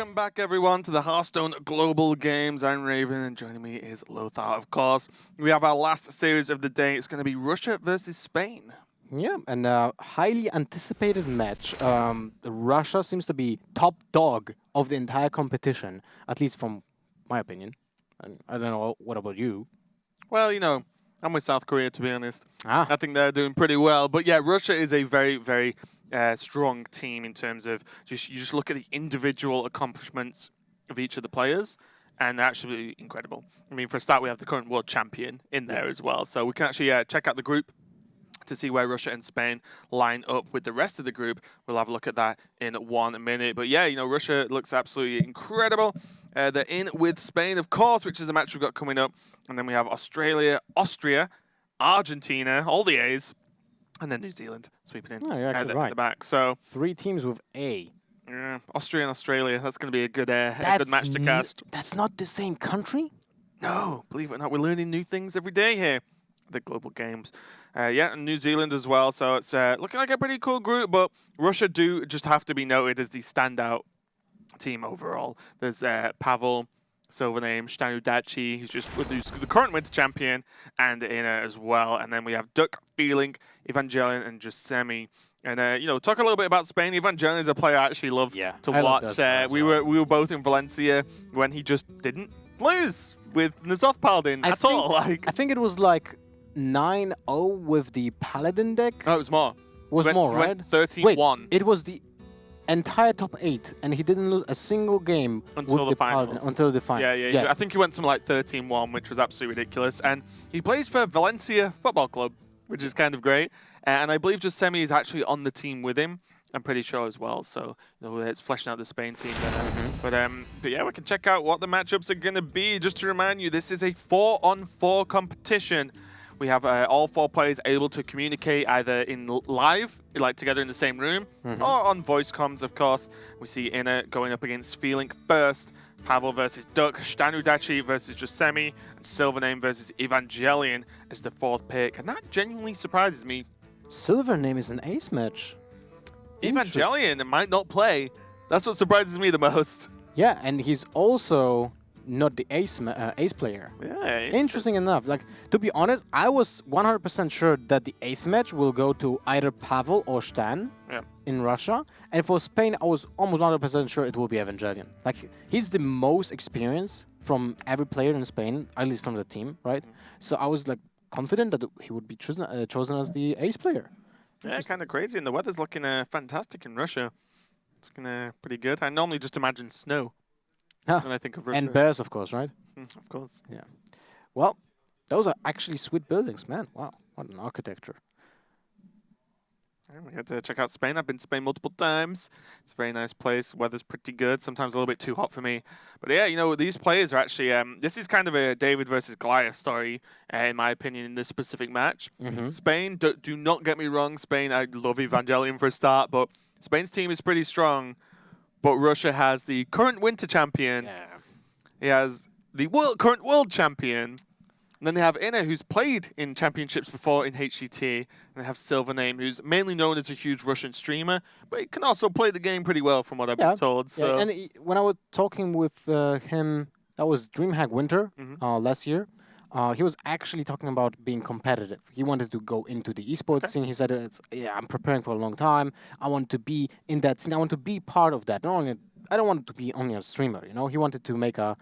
Welcome back, everyone, to the Hearthstone Global Games. I'm Raven, and joining me is Lothar, of course. We have our last series of the day. It's going to be Russia versus Spain. Yeah, and a highly anticipated match. Russia seems to be top dog of the entire competition, at least from my opinion. And I don't know, what about you? Well, I'm with South Korea, to be honest. Ah. I think they're doing pretty well. But yeah, Russia is a very, very strong team in terms of you just look at the individual accomplishments of each of the players, and they're actually incredible. I mean, for a start, we have the current world champion in there as well. So we can actually check out the group to see where Russia and Spain line up with the rest of the group. We'll have a look at that in 1 minute. But yeah, Russia looks absolutely incredible. They're in with Spain, of course, which is the match we've got coming up. And then we have Australia, Austria, Argentina, all the A's, and then New Zealand sweeping in at the back. So 3 teams with A. Yeah, Austria and Australia. That's going to be a good match to cast. That's not the same country? No, believe it or not, we're learning new things every day here at the Global Games. Yeah, and New Zealand as well. So it's looking like a pretty cool group, but Russia do just have to be noted as the standout team overall. There's Pavel, Silvername, Stanudachi, who's the current winter champion, and Ina as well. And then we have Duck, Feeling, Evangelion, and Jusemi. And talk a little bit about Spain. Evangelion is a player I actually love to watch. We were both in Valencia when he just didn't lose with Nazov Paladin at all. I think it was like 9-0 with the Paladin deck. No, it was more. It was more, right? 13-1. Wait, it was the entire top 8, and he didn't lose a single game until the finals. Paladin, until the finals. Yeah. Yes. I think he went something like 13-1, which was absolutely ridiculous. And he plays for Valencia Football Club, which is kind of great. And I believe Jusemi is actually on the team with him, I'm pretty sure as well. So, it's fleshing out the Spain team there. But yeah, we can check out what the matchups are going to be. Just to remind you, this is a 4-on-4 competition. We have all 4 players able to communicate either in live, like together in the same room, or on voice comms, of course. We see Ina going up against Feeling first, Pavel versus Duck, Stanudachi versus Jusemi, and Silvername versus Evangelion as the 4th pick. And that genuinely surprises me. Silvername is an ace match. Evangelion might not play. That's what surprises me the most. Yeah, and he's also not the ace player. Yeah. Interesting enough. Like, to be honest, I was 100% sure that the ace match will go to either Pavel or Stan in Russia. And for Spain, I was almost 100% sure it will be Evangelion. Like, he's the most experienced from every player in Spain, at least from the team, right? So I was like confident that he would be chosen as the ace player. Yeah, kind of crazy. And the weather's looking fantastic in Russia. It's looking pretty good. I normally just imagine snow. When I think of Russia. And bears, of course, right? Of course. Yeah. Well, those are actually sweet buildings, man. Wow, what an architecture. We had to check out Spain. I've been to Spain multiple times. It's a very nice place. Weather's pretty good. Sometimes a little bit too hot for me. But yeah, these players are actually... this is kind of a David versus Goliath story, in my opinion, in this specific match. Spain, do not get me wrong. Spain, I love Evangelion for a start, but Spain's team is pretty strong. But Russia has the current winter champion. Yeah. He has the current world champion. And then they have Ina, who's played in championships before in HCT. And they have Silvername, who's mainly known as a huge Russian streamer. But he can also play the game pretty well, from what I've been told. So. Yeah. And when I was talking with him, that was DreamHack Winter last year. He was actually talking about being competitive. He wanted to go into the esports scene. He said, I'm preparing for a long time. I want to be in that scene. I want to be part of that. I don't want to be only a streamer. He wanted to make a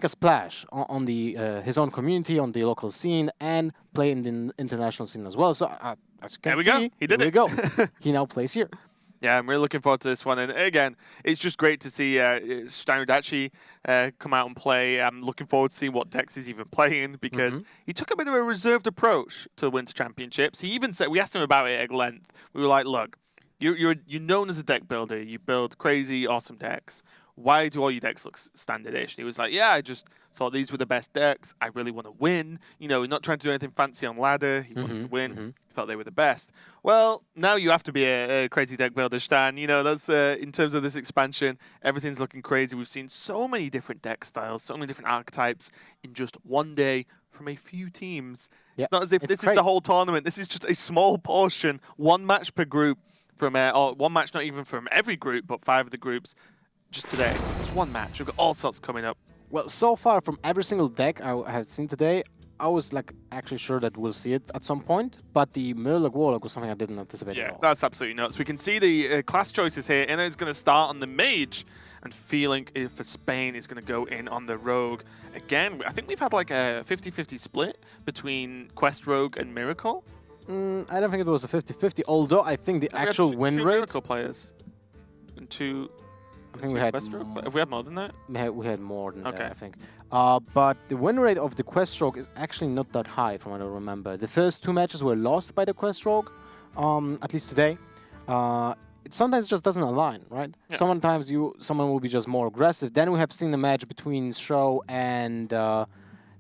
splash on the his own community, on the local scene, and play in the international scene as well. So as you can see, he did it. Go. He now plays here. Yeah, I'm really looking forward to this one. And again, it's just great to see Stanudachi come out and play. I'm looking forward to seeing what decks he's even playing, because he took a bit of a reserved approach to the Winter Championships. He even said, we asked him about it at length. We were like, look, you're known as a deck builder. You build crazy, awesome decks. Why do all your decks look standard-ish? And he was like, yeah, I just thought these were the best decks. I really want to win. He's not trying to do anything fancy on ladder. He wants to win. He thought they were the best. Well, now you have to be a crazy deck builder, Stan. That's in terms of this expansion, everything's looking crazy. We've seen so many different deck styles, so many different archetypes in just one day from a few teams. Yeah, it's not as if this is the whole tournament. This is just a small portion, one match per group from, or one match not even from every group, but 5 of the groups. just today. It's one match. We've got all sorts coming up. Well, so far from every single deck I have seen today, I was like actually sure that we'll see it at some point, but the Murloc Warlock was something I didn't anticipate at Yeah, all. that's absolutely nuts. We can see the class choices here. Inna is going to start on the Mage, and feeling for Spain is going to go in on the Rogue. Again, I think we've had like a 50-50 split between Quest Rogue and Miracle. I don't think it was a 50-50, although I think the actual win two rate... Miracle players and two... I think we had... Quest Rogue? Have we had more than that? We had more than Okay. that, I think. But the win rate of the Quest Rogue is actually not that high, from what I remember. The first 2 matches were lost by the Quest Rogue, at least today. It sometimes just doesn't align, right? Yeah. Sometimes someone will be just more aggressive. Then we have seen a match between Show and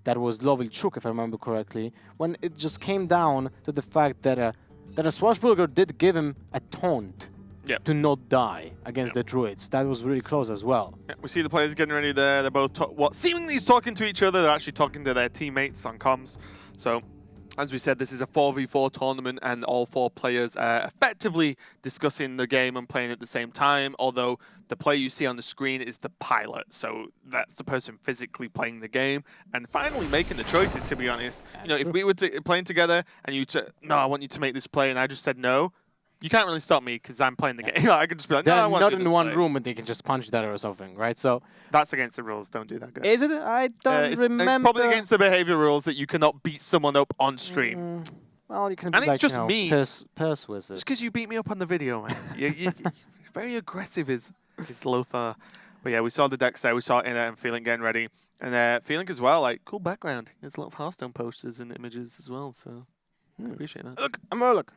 that was Lovilchuk, if I remember correctly, when it just came down to the fact that a Swashbuckler did give him a taunt. Yep. To not die against the Druids. That was really close as well. Yeah, we see the players getting ready there. They're both seemingly talking to each other. They're actually talking to their teammates on comms. So, as we said, this is a 4v4 tournament, and all 4 players are effectively discussing the game and playing at the same time, although the player you see on the screen is the pilot. So that's the person physically playing the game and finally making the choices, to be honest. You know, if we were playing together and you said, no, I want you to make this play, and I just said no, you can't really stop me because I'm playing the game. I could just be like, no, They're I want not to do in this one play. room and they can just punch that or something, right? So That's against the rules. Don't do that, guys. is it? I don't remember. It's probably against the behavior rules that you cannot beat someone up on stream. Well, you can. And be it's like, just you know, me. Purse with Just it. because you beat me up on the video, man. you very aggressive is Lothar. But yeah, we saw the decks there. We saw Inna and Feeling getting ready. And Feeling as well, like, cool background. There's a lot of Hearthstone posters and images as well, so I appreciate that. Look, a Murloc.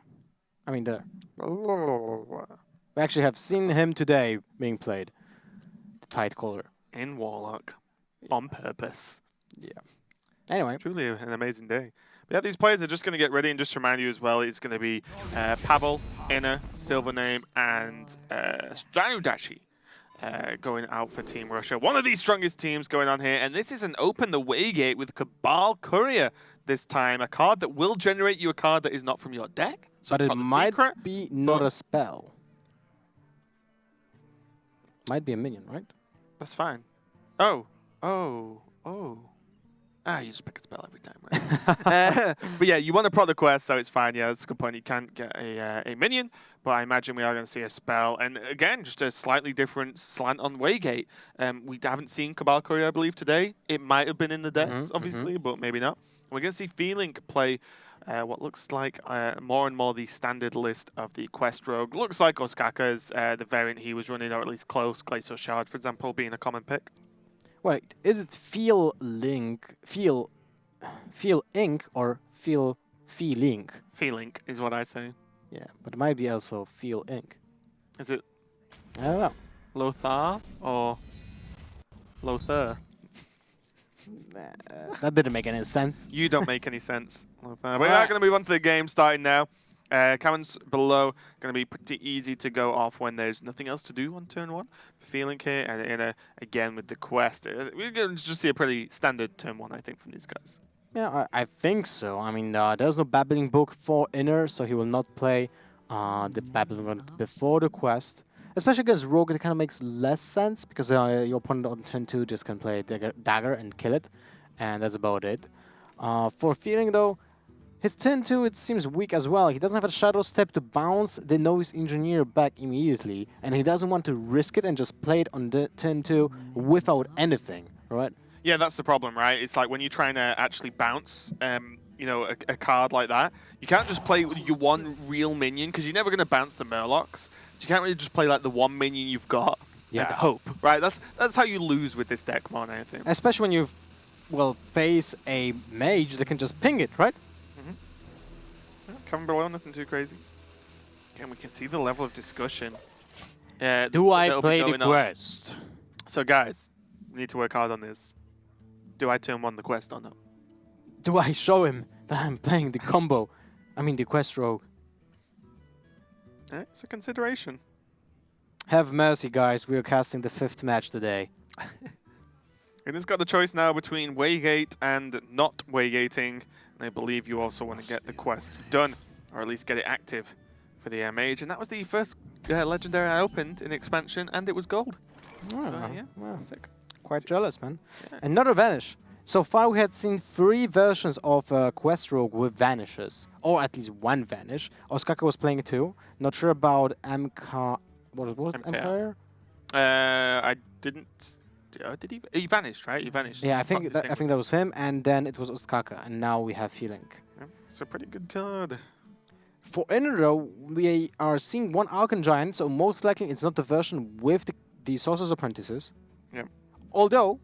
I mean, there. We actually have seen him today being played. The tight collar. In Warlock. On purpose. Yeah. Anyway. Truly an amazing day. But yeah, these players are just going to get ready, and just to remind you as well, it's going to be Pavel, Inna, Silvername, and Straudashi going out for Team Russia. One of the strongest teams going on here, and this is an open the way gate with Cabal Courier this time, a card that will generate you a card that is not from your deck. So But it might secret, be not a spell. Might be a minion, right? That's fine. Oh. Ah, you just pick a spell every time, right? But yeah, you want to proc the quest, so it's fine. Yeah, that's a good point. You can't get a minion, but I imagine we are going to see a spell. And again, just a slightly different slant on Waygate. We haven't seen Cabal Courier, I believe, today. It might have been in the decks, obviously, but maybe not. We're going to see Feeling play what looks like more and more the standard list of the Quest Rogue. Looks like Osaka's the variant he was running, or at least close. Glacial Shard, for example, being a common pick. Wait, is it Feel Ink or Feeling? Feeling is what I say. Yeah, but it might be also Feel Ink. Is it I don't know. Lothar or Lothar? That didn't make any sense. You don't make any sense. Lothar. But we are going to move on to the game starting now. Comments below going to be pretty easy to go off when there's nothing else to do on turn 1. Feeling here and Inna again with the quest. We're going to just see a pretty standard turn 1, I think, from these guys. Yeah, I think so. I mean, there's no Babbling Book for Inner, so he will not play the Babbling Book before the quest. Especially against Rogue, it kind of makes less sense because your opponent on turn 2 just can play Dagger and kill it, and that's about it. For Feeling, though, his turn 2, it seems weak as well. He doesn't have a Shadow Step to bounce the Novice Engineer back immediately, and he doesn't want to risk it and just play it on the turn 2 without anything, right? Yeah, that's the problem, right? It's like when you're trying to actually bounce, you know, a card like that, you can't just play with your one real minion because you're never going to bounce the Murlocs. So you can't really just play like the one minion you've got and hope, right? That's how you lose with this deck more than anything. Especially when you, face a mage that can just ping it, right? Coming below, nothing too crazy. Again, we can see the level of discussion. Do I play the quest? So guys, we need to work hard on this. Do I turn 1 the quest or not? Do I show him that I'm playing the combo? I mean the quest rogue. It's a consideration. Have mercy, guys. We are casting the 5th match today. It has got the choice now between Waygate and not Waygating. And I believe you also want to get the quest done, or at least get it active for the mage. And that was the first legendary I opened in expansion, and it was gold. Yeah, well, sick. quite jealous, man. Yeah. Another Vanish. So far, we had seen 3 versions of Quest Rogue with Vanishes, or at least 1 Vanish. Osaka was playing it too. Not sure about MK. What was it? MKR. Empire? I didn't. Did he? He vanished, right? He vanished. Yeah, I He think fucked his thing. that was him, and then it was Osaka, and now we have Feeling. Yeah, it's a pretty good card. For Inner, though, we are seeing 1 Archon Giant, so most likely it's not the version with the Sorcerer's Apprentices. Yeah. Although,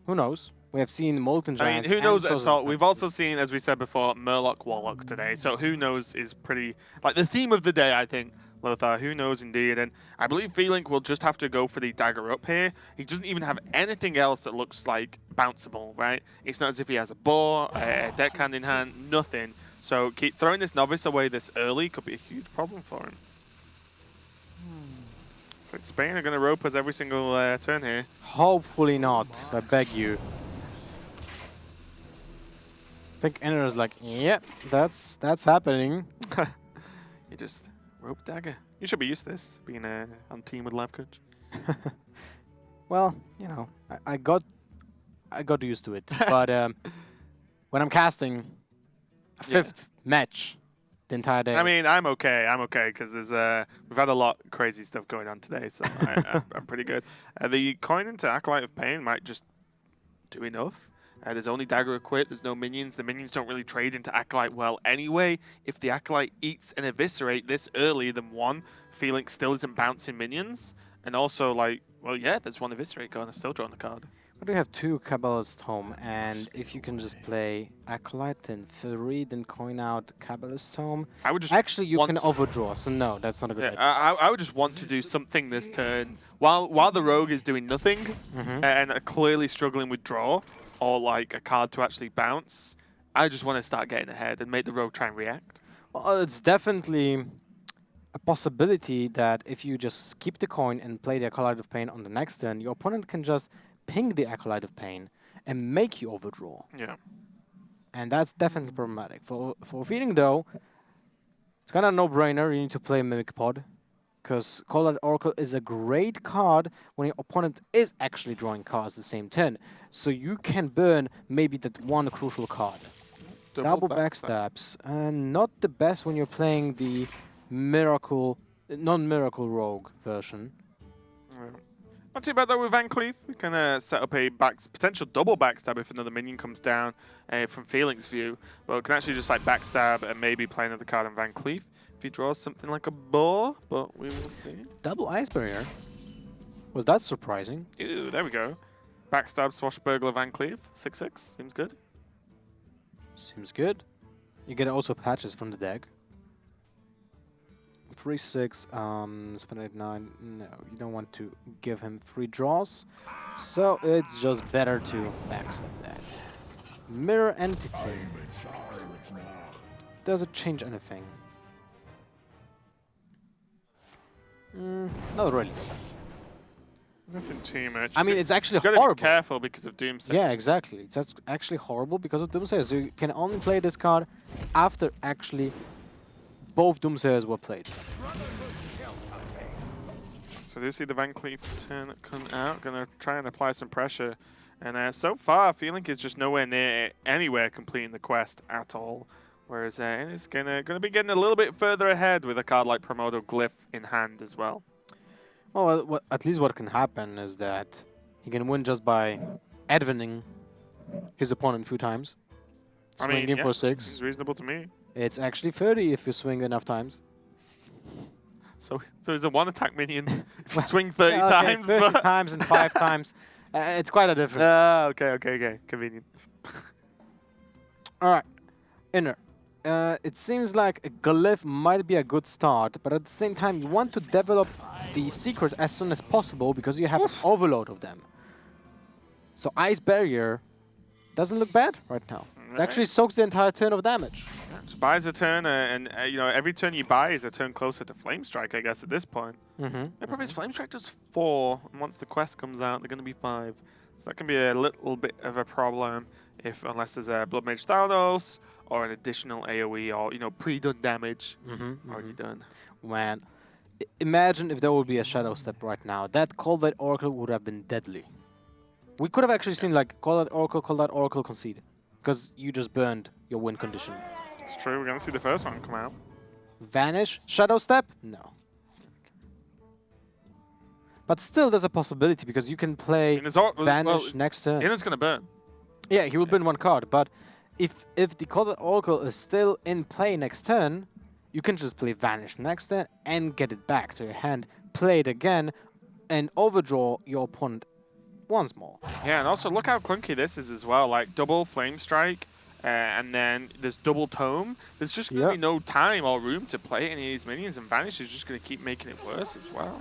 who knows? We have seen Molten I mean, Giants. who and knows at Sorcerer's all? We've also Apprentices. seen, as we said before, Murloc Warlock today. So who knows is pretty like the theme of the day, I think. Lothar, who knows indeed. And I believe Feeling will just have to go for the dagger up here. He doesn't even have anything else that looks like bounceable, right? It's not as if he has a boar, a deckhand in hand, nothing. So keep throwing this novice away this early could be a huge problem for him. So Spain are going to rope us every single turn here. Hopefully not, I beg you. I think Inner is like, yep, that's happening. You just rope dagger. You should be used to this, being on team with Life Coach. Well, you know, I got used to it. But when I'm casting a 5th match the entire day. I mean, I'm okay because there's we've had a lot of crazy stuff going on today, so I'm pretty good. The coin into Acolyte of Pain might just do enough. There's only dagger equipped, there's no minions. The minions don't really trade into Acolyte well anyway. If the Acolyte eats and eviscerate this early than 1, Feeling still isn't bouncing minions. And also, like, well, yeah, there's 1 eviscerate card, I'm still drawing the card. But we have 2 Kabbalist Home, and if you can just play Acolyte and 3, then coin out Kabbalist Home. I would just Actually, you can overdraw, so no, that's not a good idea. I would just want to do something this turn. While the rogue is doing nothing and clearly struggling with draw, or like a card to actually bounce, I just want to start getting ahead and make the rogue try and react. Well, it's definitely a possibility that if you just keep the coin and play the Acolyte of Pain on the next turn, your opponent can just ping the Acolyte of Pain and make you overdraw. Yeah. And that's definitely problematic. For Feeling, though, it's kind of a no-brainer. You need to play Mimic Pod, because Colored Oracle is a great card when your opponent is actually drawing cards the same turn. So you can burn maybe that 1 crucial card. Double backstabs. Not the best when you're playing the non-miracle rogue version. Not too bad though with Van Cleef. We can set up a potential double backstab if another minion comes down from Feeling's view. But we can actually just like backstab and maybe play another card on Van Cleef if he draws something like a boar, but we will see. Double Ice Barrier? Well, that's surprising. Ooh, there we go. Backstab Swashbuckler Van Cleef, 6/6, seems good. Seems good. You get also patches from the deck. 3/6, 7/8/9. No, you don't want to give him 3 draws. So it's just better to backstab that. Mirror Entity. Does it change anything? Not really. Nothing too much. I mean, it's actually You've got to horrible. be careful because of Doomsay. Yeah, exactly. It's actually horrible because of Doomsayer. So you can only play this card after actually both Doomsayers were played. So do you see the Van Cleef turn come out? Gonna try and apply some pressure. And so far, Feeling is just nowhere near anywhere completing the quest at all. Whereas it's gonna be getting a little bit further ahead with a card like Promodo Glyph in hand as well. Well, at least what can happen is that he can win just by advancing his opponent a few times. Swinging for 6. Seems reasonable to me. It's actually 30 if you swing enough times. So he's a 1-attack minion. If you swing 30 Okay, times. 30 times and 5 times. It's quite a difference. Okay. Convenient. All right. Inner. It seems like a glyph might be a good start, but at the same time, you want to develop the secrets as soon as possible because you have an overload of them. So Ice Barrier doesn't look bad right now. It actually soaks the entire turn of damage. Yeah, just buys a turn, and you know every turn you buy is a turn closer to Flame Strike, I guess, at this point. The problem is Flame Strike does 4, and once the quest comes out, they're going to be 5. So that can be a little bit of a problem unless there's a Blood Mage Thanos or an additional AoE or pre-done damage already done. When Imagine if there would be a Shadow Step right now. That Call That Oracle would have been deadly. We could have actually seen like Call That Oracle, concede. Because you just burned your win condition. It's true. We're going to see the first one come out. Vanish? Shadow Step? No. But still, there's a possibility because you can play Vanish next turn. Inner's going to burn. Yeah, he will burn one card, but if the Call That Oracle is still in play next turn, you can just play Vanish next turn and get it back to your hand, play it again, and overdraw your opponent once more. Yeah, and also look how clunky this is as well. Like double Flame Strike, and then there's double Tome. There's just going to be no time or room to play any of these minions, and Vanish is just going to keep making it worse as well.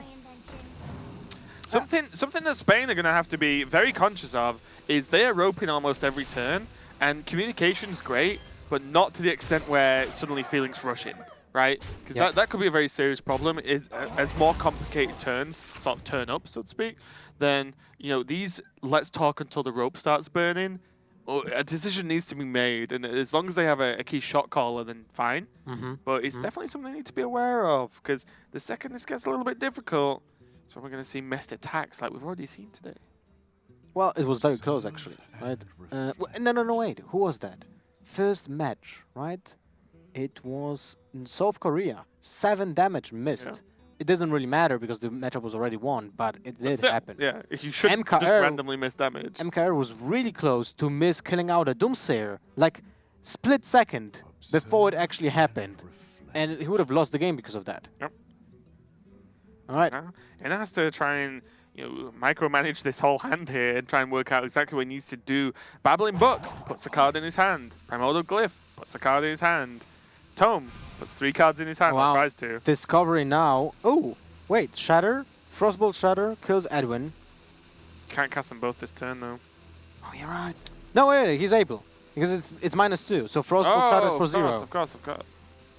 Something that Spain are going to have to be very conscious of is they are roping almost every turn, and communication's great, but not to the extent where suddenly feelings rush in, right? Because that could be a very serious problem. As more complicated turns sort of turn up, so to speak, then these let's talk until the rope starts burning. A decision needs to be made, and as long as they have a key shot caller, then fine. But it's definitely something they need to be aware of, because the second this gets a little bit difficult, so we're going to see missed attacks like we've already seen today. Well, it was very close, actually, right? No, wait. Who was that? First match, right? It was in South Korea. 7 damage missed. Yeah. It doesn't really matter because the matchup was already won, but it did happen. Yeah, you shouldn't just randomly miss damage. MKR was really close to miss killing out a Doomsayer, like split second before it actually happened. And he would have lost the game because of that. Yep. All right. And it has to try and micromanage this whole hand here and try and work out exactly what he needs to do. Babbling Book puts a card in his hand. Primordial Glyph puts a card in his hand. Tome puts 3 cards in his hand. Wow. Tries to. Discovery now. Oh, wait. Shatter. Frostbolt Shatter kills Edwin. Can't cast them both this turn, though. Oh, you're right. No, wait, he's able. Because it's -2. So Frostbolt Shatter is for 0. Of course.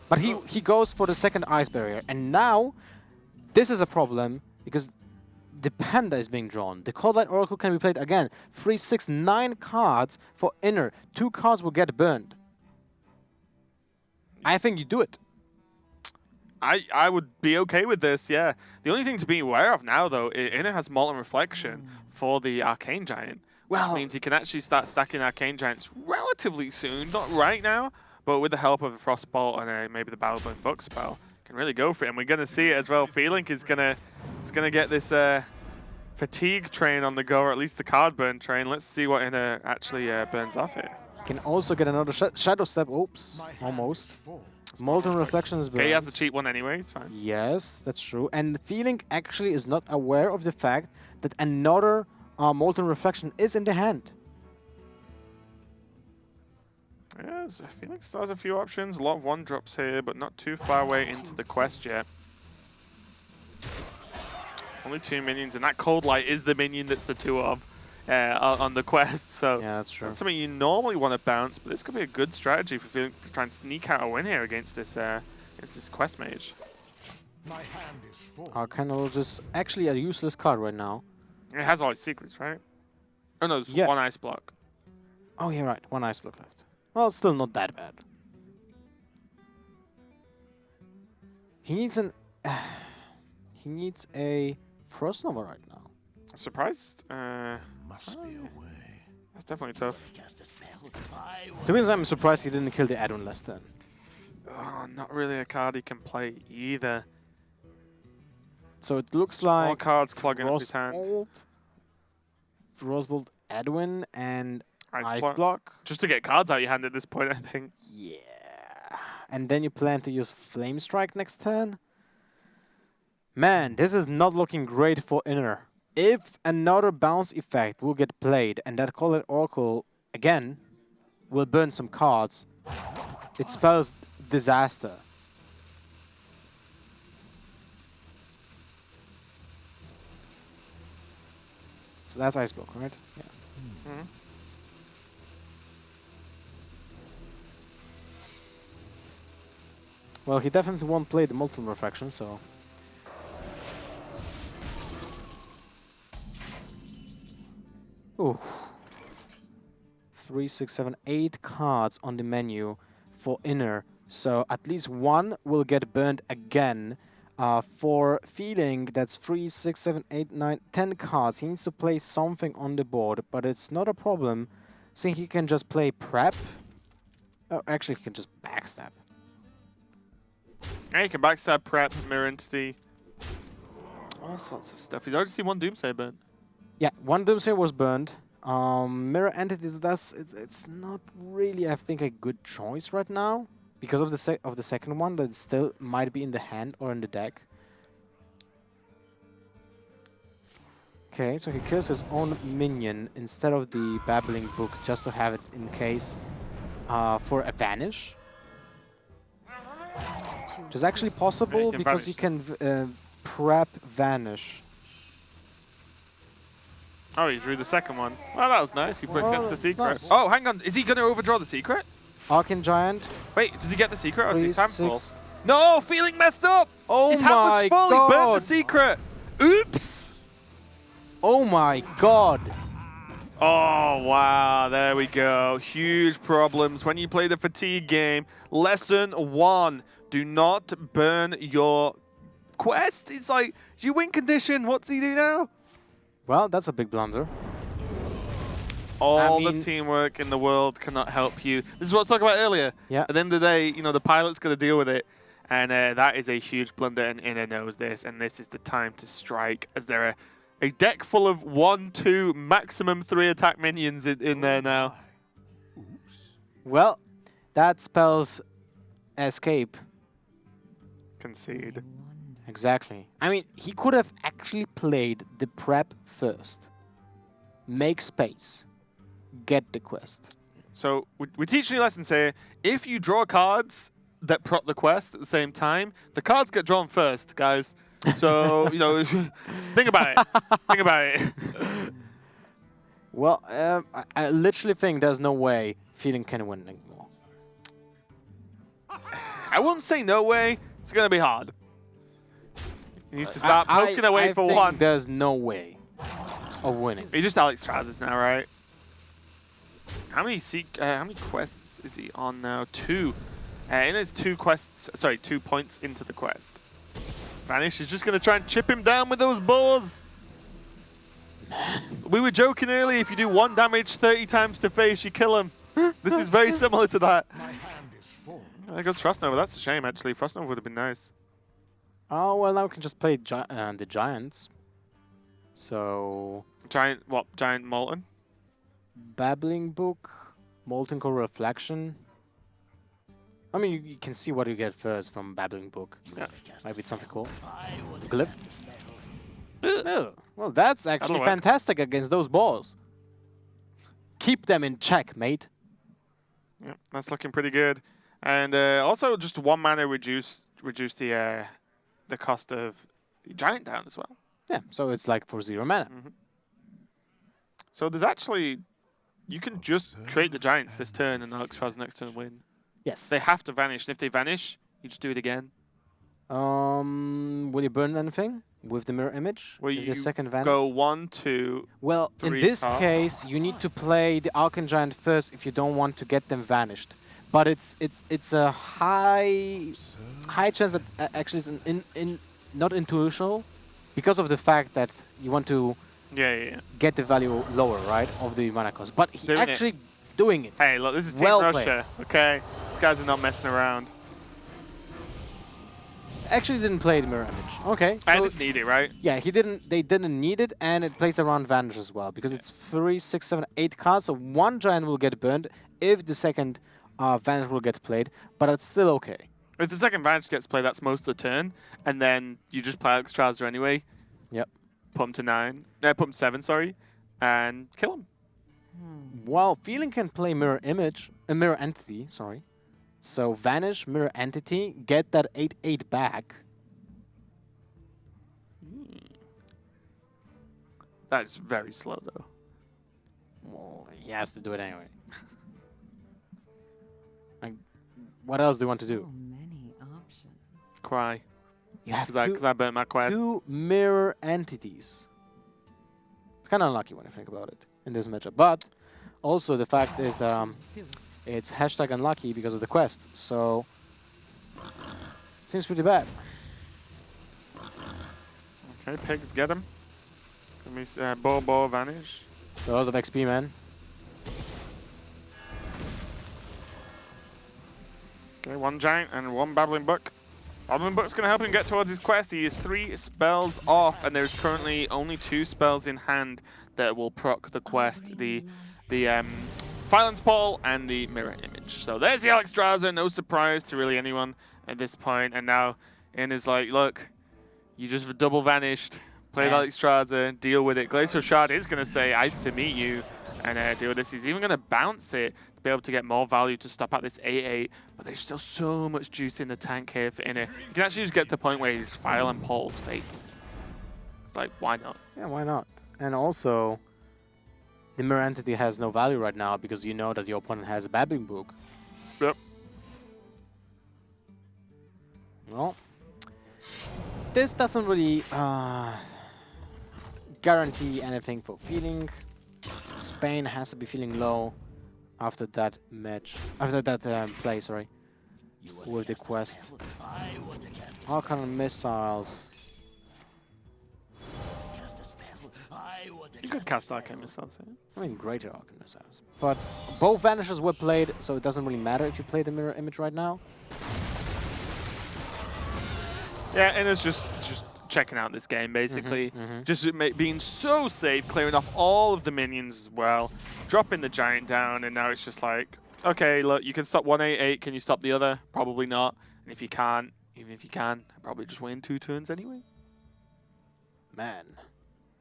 But he goes for the second Ice Barrier. And now, this is a problem because the Panda is being drawn. The Call That Oracle can be played again. 3, 6, 9 cards for Inner. 2 cards will get burned. I think you do it. I would be okay with this, yeah. The only thing to be aware of now, though, Inner has Molten Reflection for the Arcane Giant. Which means he can actually start stacking Arcane Giants relatively soon. Not right now, but with the help of a Frostbolt and maybe the Battleburn Book spell, can really go for it. And we're going to see it as well. Feelink is going to get this fatigue train on the go, or at least the card burn train. Let's see what Inner actually burns off it. Can also get another Shadow Step. Oops, almost. Molten Reflection is burned. Okay, he has a cheap one anyway, it's fine. Yes, that's true. And Feeling actually is not aware of the fact that another Molten Reflection is in the hand. Yes, Feeling still has a few options. A lot of 1-drops here, but not too far away into the quest yet. Only 2 minions, and that Cold Light is the minion that's the 2 of on the quest. So yeah, that's true. That's something you normally want to bounce, but this could be a good strategy for Feeling to try and sneak out a win here against this quest mage. Arcanal is actually a useless card right now. It has all his secrets, right? Oh no, there's 1 ice block. Oh, you're right. 1 ice block left. Well, it's still not that bad. He needs an. He needs a Frost Nova right now. I'm surprised. Must be a way. That's definitely tough. To be honest, I'm surprised he didn't kill the Adon last turn. Oh, not really a card he can play either. So it looks like more cards clogging up his hand. Frostbolt, Edwin, and Ice block. block. Just to get cards out of your hand at this point, I think. Yeah. And then you plan to use Flame Strike next turn? Man, this is not looking great for Inner. If another bounce effect will get played and that Call That Oracle, again, will burn some cards, it spells disaster. So that's Ice Block, right? Yeah. Mm-hmm. Well, he definitely won't play the Molten Refraction, so... Ooh. 3, 6, 7, 8 cards on the menu for Inner. So at least 1 will get burned again. For Feeling, that's 3, 6, 7, 8, 9, 10 cards. He needs to play something on the board, but it's not a problem. Since he can just play Prep. Oh, actually, he can just Backstab. Yeah, you can backstab, prep, mirror entity, all sorts of stuff. He's already seen one Doomsday burn. Yeah, one Doomsayer was burned. Mirror Entity does it's not really, I think, a good choice right now because of the second one that still might be in the hand or in the deck. Okay, so he kills his own minion instead of the Babbling Book just to have it in case for a Vanish. Which is actually possible because you can prep Vanish. Oh, he drew the second one. Well, that was nice. He gets the secret. Nice. Oh, hang on. Is he going to overdraw the secret? Arcane Giant. Wait, does he get the secret or is his 3, hand full? 6. No, Feeling messed up. Oh his hand was my full. He burned the God. secret. Oops. Oh my god. Oh, wow. There we go. Huge problems when you play the fatigue game. Lesson 1. Do not burn your quest. It's like, do you win condition? What does he do now? Well, that's a big blunder. All the teamwork in the world cannot help you. This is what I was talking about earlier. Yeah. At the end of the day, you know, the pilot's got to deal with it. And that is a huge blunder, and Inner knows this. And this is the time to strike, as there are a deck full of 1, 2, maximum 3 attack minions in there now. Well, that spells escape. Concede. Exactly. I mean, he could have actually played the prep first. Make space. Get the quest. So we're teaching you lessons here. If you draw cards that prop the quest at the same time, the cards get drawn first, guys. So, you know, think about it. Think about it. Well, I literally think there's no way Feeling can win anymore. I wouldn't say no way. It's going to be hard. He needs to start poking away for one. There's no way of winning. He just Alex Trousers now, right? How many quests is he on now? 2. In his 2 quests, sorry, 2 points into the quest. Vanish is just going to try and chip him down with those boars. We were joking earlier, if you do 1 damage 30 times to face, you kill him. This is very similar to that. There goes Frostnova. That's a shame, actually. Frostnova would have been nice. Oh, well, now we can just play the Giants. So... Giant, what? Giant Molten? Babbling Book, Molten Core Reflection. I mean, you can see what you get first from Babbling Book. Yeah. Maybe it's something cool. Glyph. Oh, well, that's actually That'll work. fantastic against those balls. Keep them in check, mate. Yeah, that's looking pretty good. And also, just 1 mana reduce the cost of the Giant down as well. Yeah, so it's like for 0 mana. So there's actually... You can just create the Giants this turn and Alex Traz next turn win. Yes. They have to vanish. And if they vanish, you just do it again. Will you burn anything with the mirror image? Well, With you the second vanish? go 1, 2... Well, in 3 this top. case, you need to play the Arcane Giant first if you don't want to get them vanished. But it's a high chance that actually it's not intuitional because of the fact that you want to get the value lower, right, of the mana cost. But he Doing actually doing it. Hey, look, this is Team Well Russia, okay? These guys are not messing around. Actually didn't play the mirror image. Okay. I so didn't need it, right? yeah, they didn't need it, and it plays around Vanish as well, because it's 3, 6, 7, 8 cards, so 1 Giant will get burned if the second Vanish will get played, but it's still okay. If the second Vanish gets played, that's most of the turn, and then you just play Alex Trouser anyway. Yep. Put him to 9. No, put him 7, sorry, and kill him. Well, Feeling can play Mirror Image, Mirror Entity, sorry. So Vanish, Mirror Entity, get that 8/8 back. That is very slow, though. Well, he has to do it anyway. Like, what else do you want to do? Many options. Cry. You have Because I burnt my quest. 2 Mirror Entities. It's kind of unlucky when you think about it in this matchup. But also the fact is it's hashtag unlucky because of the quest. So seems pretty bad. Okay, pigs get him. Let me see, Bo vanish. It's a lot of XP, man. Okay, one giant and one babbling book. Babbling book's going to help him get towards his quest. He is 3 spells off, and there's currently only 2 spells in hand that will proc the quest. The Silence Ball and the Mirror Image. So there's the Alexstrasza, no surprise to really anyone at this point. And now In is like, look, you just double vanished. Play the Alexstrasza, deal with it. Glacial Shard is going to say ice to meet you and deal with this. He's even going to bounce it to be able to get more value to stop at this 8-8. But there's still so much juice in the tank here for Inner. You can actually just get to the point where you just file on Paul's face. It's like, why not? Yeah, why not? And also, the Mirror Entity has no value right now because you know that your opponent has a Babbling Book. Yep. Well, this doesn't really guarantee anything for feeling. Spain has to be feeling low after that match, after that play, sorry, with the quest. Arcane Missiles. You could cast Arcane Missiles. I mean, greater Arcane Missiles. But both Vanishes were played, so it doesn't really matter if you play the Mirror Image right now. Yeah, and it's just checking out this game, basically. Just being so safe, clearing off all of the minions as well, dropping the giant down, and now it's just like, okay, look, you can stop 188, can you stop the other? Probably not. And if you can't, even if you can, I'll probably just win 2 turns anyway. Man,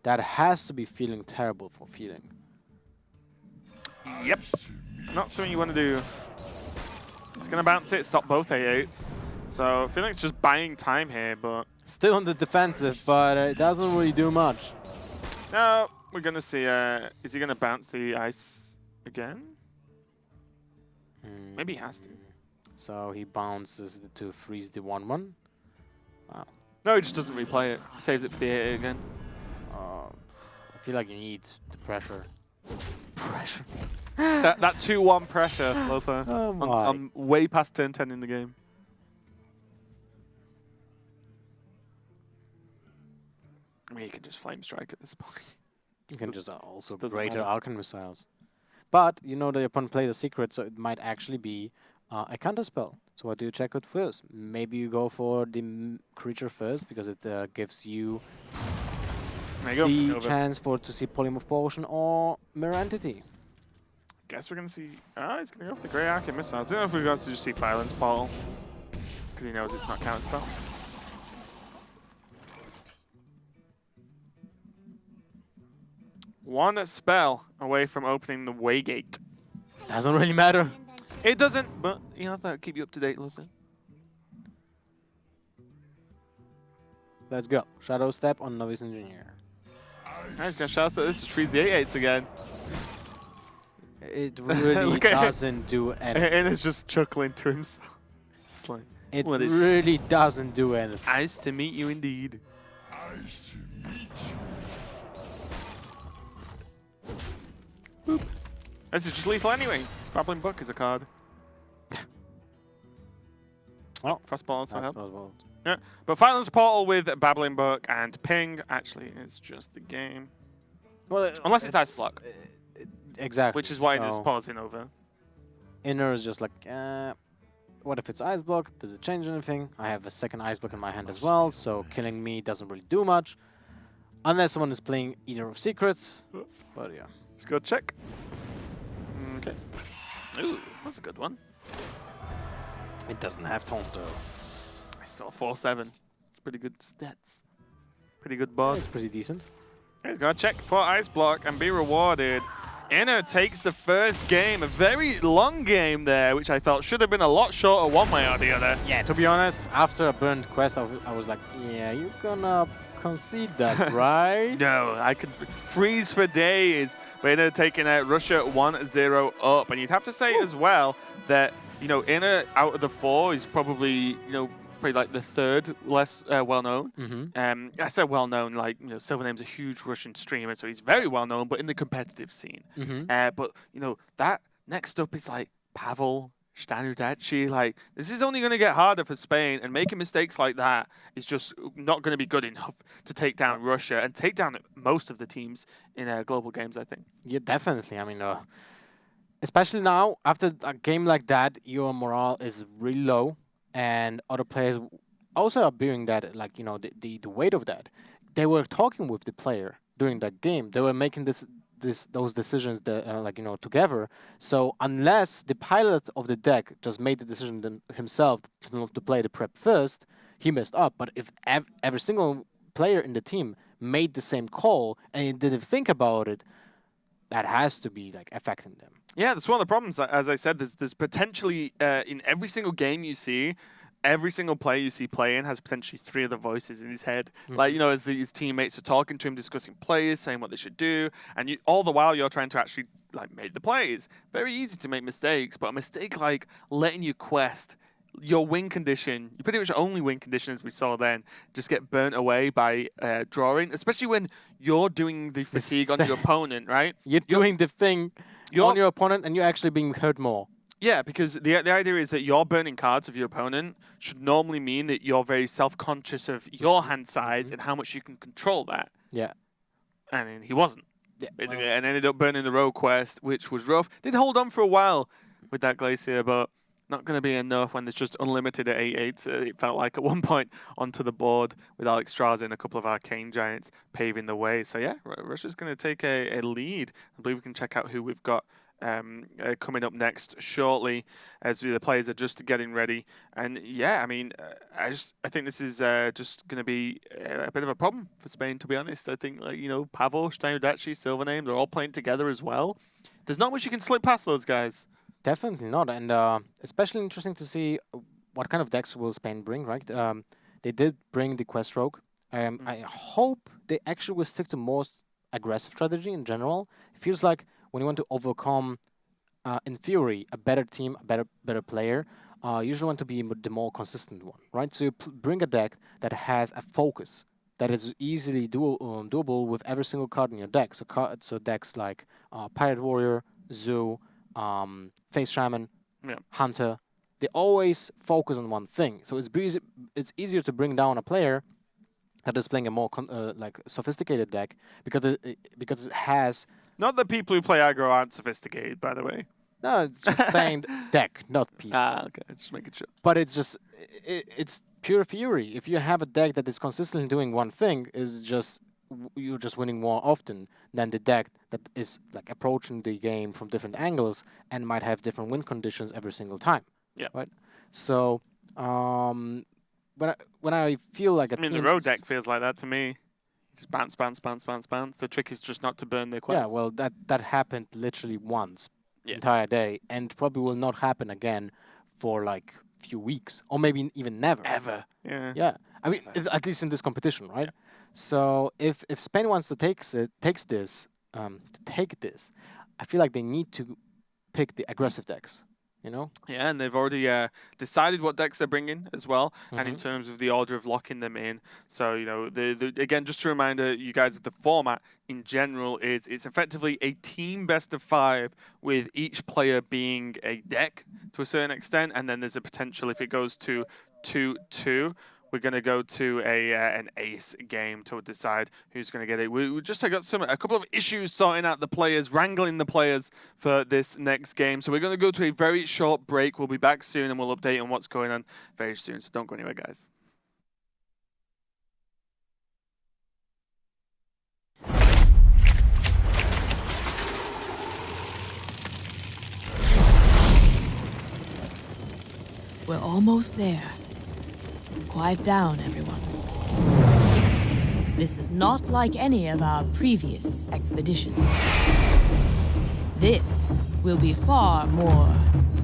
that has to be feeling terrible for feeling. Yep. Not something you want to do. It's going to bounce it, stop both 8-8s. So Feeling's just buying time here, but... Still on the defensive, but it doesn't really do much. No, we're going to see... is he going to bounce the ice again? Maybe he has to. So he bounces to freeze the 1-1. Wow. No, he just doesn't replay it. Saves it for the 8 again. I feel like you need the pressure. Pressure. that 2-1 pressure, Lothar. Oh my. I'm way past turn 10 in the game. I mean, you can just Flame Strike at this point. You can just also doesn't greater matter. Arcane Missiles. But you know the opponent played a secret, so it might actually be a counter spell. So what do you check out first? Maybe you go for the creature first because it gives you There you the go. chance to see Polymorph Potion or Mirror Entity. Guess we're going to see... he's going to go for the Grey Arcane Missiles. I don't know if we're going to just see Violence Portal. Because he knows it's not counter spell. One spell away from opening the Waygate. Doesn't really matter. It doesn't, but you know, that'll keep you up to date, Lothar. Let's go. Shadow Step on Novice Engineer. Nice, gonna shout out this is freeze the 8-8s again. It really doesn't do anything. And it's just chuckling to himself. Just like, It what is really doesn't do anything. nice to meet you indeed. Boop. This is just lethal anyway. Babbling Book is a card. Oh, Frostball also helps. Yeah, but Violence Portal with Babbling Book and Ping actually is just the game. Well, Unless it's Ice Block. Exactly. Which is why it is So pausing over. Inner is just like, what if it's Ice Block? Does it change anything? I have a second Ice Block in my hand as well, so killing me doesn't really do much. Unless someone is playing Eater of Secrets. But yeah. Let's go check. Okay. Ooh, that's a good one. It doesn't have taunt though. I still 4-7. It's pretty good stats. Pretty good board. It's pretty decent. He's got to check for Ice Block and be rewarded. Inner takes the first game, a very long game there, which I felt should have been a lot shorter one way or the other. Yeah, to be honest, after a burned quest, I was like, yeah, you're gonna concede that, right? No, I could freeze for days. But Inner taking Russia 1-0 up. And you'd have to say as well that, you know, Inner out of the 4 is probably, you know, probably like the third less well-known. I said well-known, like, you know, Silvername's a huge Russian streamer, so he's very well-known, but in the competitive scene. But, you know, that next up is like Pavel, Stanudachi, like, this is only going to get harder for Spain, and making mistakes like that is just not going to be good enough to take down Russia and take down most of the teams in global games, I think. Yeah, definitely. I mean, especially now after a game like that, your morale is really low, and other players also are bearing that, like the weight of that. They were talking with the player during that game. They were making those decisions that together. So unless the pilot of the deck just made the decision himself to play the prep first, he messed up. But if every single player in the team made the same call and didn't think about it, that has to be like affecting them. Yeah, that's one of the problems. As I said, there's potentially in every single game you see, every single player you see playing has potentially 3 other voices in his head. Like, as his teammates are talking to him, discussing plays, saying what they should do, and all the while you're trying to actually like make the plays. Very easy to make mistakes, but a mistake like letting you quest your win condition, you pretty much only win condition as we saw then, just get burnt away by drawing, especially when you're doing the fatigue on your opponent, right? You're doing the thing on your opponent and you're actually being hurt more. Yeah, because the idea is that you're burning cards of your opponent should normally mean that you're very self-conscious of your hand size and how much you can control that. Yeah. And he wasn't, basically, and ended up burning the road quest, which was rough. Did hold on for a while with that Glacier, but not going to be enough when there's just unlimited at 8/8. It felt like at one point onto the board with Alex Straza and a couple of Arcane Giants paving the way. So yeah, Russia's going to take a lead. I believe we can check out who we've got coming up next shortly as the players are just getting ready. And yeah, I mean, I think this is just going to be a bit of a problem for Spain, to be honest. I think, Pavel, Stanudachi, Silvername, they're all playing together as well. There's not much you can slip past those guys. Definitely not, and especially interesting to see what kind of decks will Spain bring, right? They did bring the Quest Rogue. I hope they actually will stick to most aggressive strategy in general. It feels like when you want to overcome, in theory, a better team, a better player, you usually want to be the more consistent one, right? So you bring a deck that has a focus, that is easily doable with every single card in your deck. So decks like Pirate Warrior, Zoo, Face Shaman, Hunter, they always focus on one thing. So it's easier to bring down a player that is playing a more sophisticated deck because it has. Not that people who play aggro aren't sophisticated, by the way. No, it's just saying deck, not people. Okay, just making sure. But it's just it's pure fury. If you have a deck that is consistently doing one thing, you're just winning more often than the deck that is like approaching the game from different angles and might have different win conditions every single time. Yeah. Right. So when I feel like the road deck feels like that to me. Just bounce. The trick is just not to burn their quest. Yeah. Well, that happened literally once the entire day, and probably will not happen again for like few weeks or maybe even never. Ever. Yeah. Yeah. I mean, at least in this competition, right? Yeah. So if Spain wants to take this, I feel like they need to pick the aggressive decks. Yeah, and they've already decided what decks they're bringing as well, and in terms of the order of locking them in. So again, just a reminder, you guys, of the format in general is it's effectively a team best of 5 with each player being a deck to a certain extent, and then there's a potential if it goes to 2-2. We're going to go to an ace game to decide who's going to get it. We just got a couple of issues sorting out the players, wrangling the players for this next game. So we're going to go to a very short break. We'll be back soon and we'll update on what's going on very soon. So don't go anywhere, guys. We're almost there. Quiet down, everyone. This is not like any of our previous expeditions. This will be far more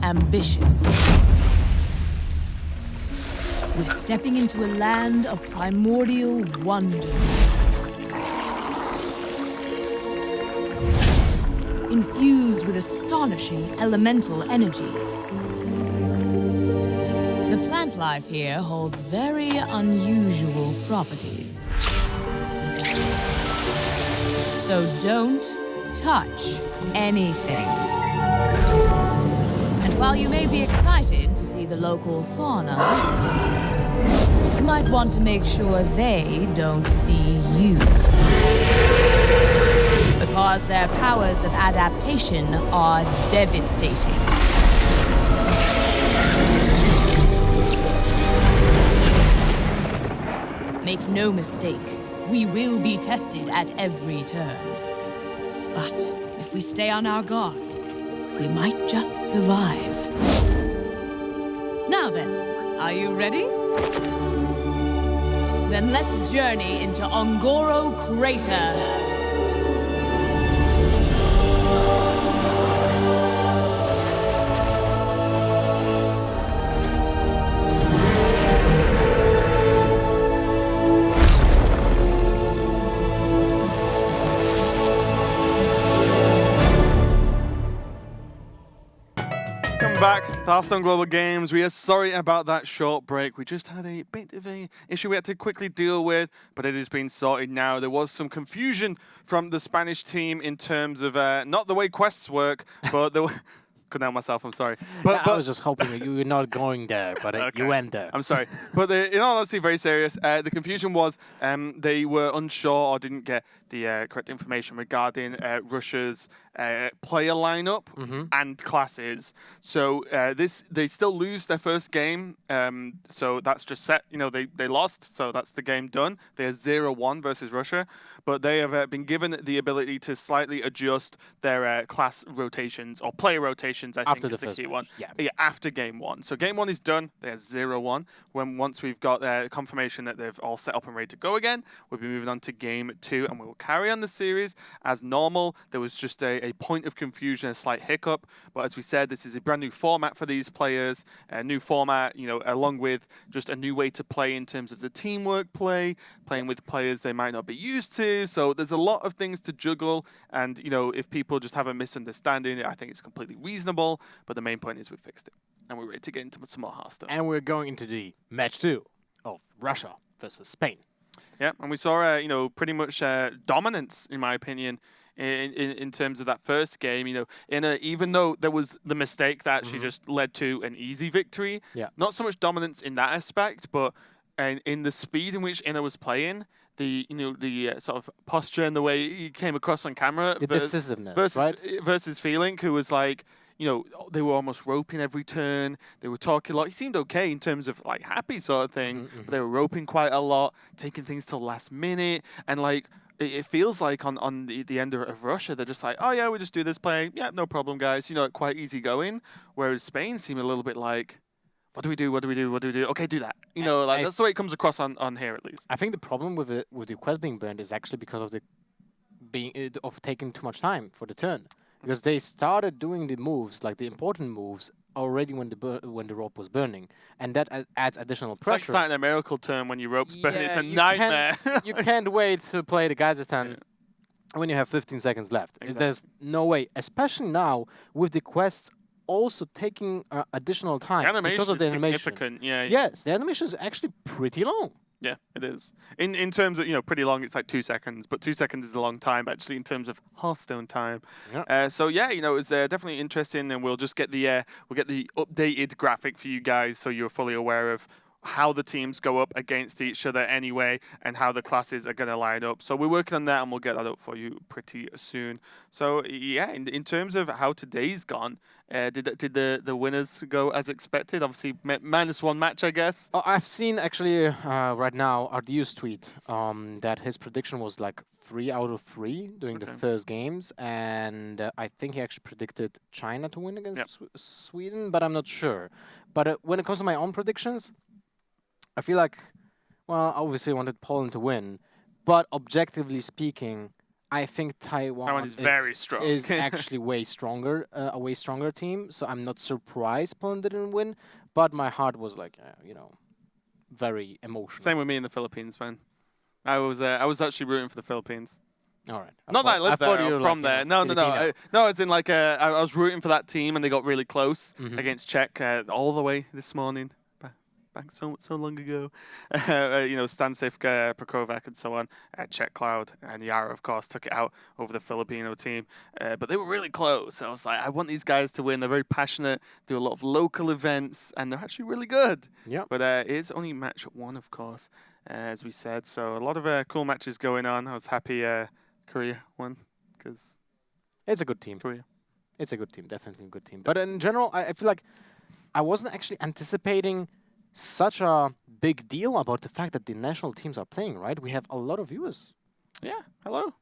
ambitious. We're stepping into a land of primordial wonder. Infused with astonishing elemental energies. The plant life here holds very unusual properties. So don't touch anything. And While you may be excited to see the local fauna, you might want to make sure they don't see you. Because their powers of adaptation are devastating. Make no mistake, we will be tested at every turn. But if we stay on our guard, we might just survive. Now then, are you ready? Then let's journey into Ongoro Crater. Back, the Hearthstone Global Games. We are sorry about that short break. We just had a bit of an issue we had to quickly deal with, but it has been sorted now. There was some confusion from the Spanish team in terms of not the way quests work, but the couldn't help myself. I'm sorry. But I was just hoping that you were not going there, but Okay. you went there. I'm sorry. But in all honesty, very serious. The confusion was they were unsure or didn't get the correct information regarding Russia's player lineup and classes. So they still lose their first game. So that's just set. You know, they lost. So that's the game done. They are 0-1 versus Russia. But they have been given the ability to slightly adjust their class rotations or player rotations, I After think is the the first key match, one. yeah. After game one. So game one is done. They're 0-1. Once we've got confirmation that they've all set up and ready to go again, we'll be moving on to game two, and we will carry on the series as normal. There was just a point of confusion, a slight hiccup. But as we said, this is a brand new format for these players. A new format, you know, along with just a new way to play in terms of the teamwork play, playing with players they might not be used to. So there's a lot of things to juggle. And, you know, if people just have a misunderstanding, I think it's completely reasonable. But the main point is we fixed it. And we're ready to get into some more Hearthstone. And we're going into the match 2 of Russia versus Spain. Yeah, and we saw, you know, pretty much dominance, in my opinion, in terms of that first game. You know, even though there was the mistake that actually just led to an easy victory, not so much dominance in that aspect, but in the speed in which Inna was playing, the sort of posture and the way he came across on camera, The decisiveness, right? versus Feeling, who was like, you know, they were almost roping every turn. They were talking a lot. He seemed okay in terms of like happy sort of thing, but they were roping quite a lot, taking things till last minute, and like it feels like on the end of Russia, they're just like, oh yeah, we just do this play, yeah, no problem, guys. You know, quite easy going. Whereas Spain seemed a little bit like, what do we do? What do we do? What do we do? Okay, do that. You know, like that's the way it comes across on here at least. I think the problem with the quest being burned is actually because of of taking too much time for the turn. Because they started doing the moves, like the important moves, already when the rope was burning, and that adds additional pressure. It's like starting a miracle turn when your rope's burning. It's a nightmare. You can't wait to play the Gazetan when you have 15 seconds left. Exactly. There's no way, especially now with the quests also taking additional time because of the animation. Significant. Yeah. Yes, the animation is actually pretty long. Yeah, it is. In terms of, you know, pretty long, it's like 2 seconds, but 2 seconds is a long time, actually, in terms of Hearthstone time. Yeah. So yeah, you know, it's definitely interesting, and we'll just get the updated graphic for you guys, so you're fully aware of how the teams go up against each other anyway, and how the classes are going to line up. So we're working on that, and we'll get that up for you pretty soon. So yeah, in terms of how today's gone, did the winners go as expected? Obviously, -1 match, I guess. Oh, I've seen actually right now Ardiu's tweet that his prediction was like 3 out of 3 during the first games, and I think he actually predicted China to win against Sweden, but I'm not sure. But when it comes to my own predictions, I feel like, well, obviously I wanted Poland to win, but objectively speaking, I think Taiwan is very strong. Is actually way stronger, a way stronger team. So I'm not surprised Poland didn't win, but my heart was like, you know, very emotional. Same with me in the Philippines, man. I was actually rooting for the Philippines. All right. Not that I live there, I'm from there. No. No, it's in like, I was rooting for that team, and they got really close against Czech all the way this morning. back so long ago. Stancic, Prokovac, and so on. Czech Cloud and Yara, of course, took it out over the Filipino team. But they were really close. I was like, I want these guys to win. They're very passionate, do a lot of local events, and they're actually really good. Yeah. But it is only match 1, of course, as we said. So a lot of cool matches going on. I was happy Korea won because It's a good team. Korea. It's a good team, definitely a good team. But in general, I feel like I wasn't actually anticipating such a big deal about the fact that the national teams are playing, right? We have a lot of viewers. Yeah, hello.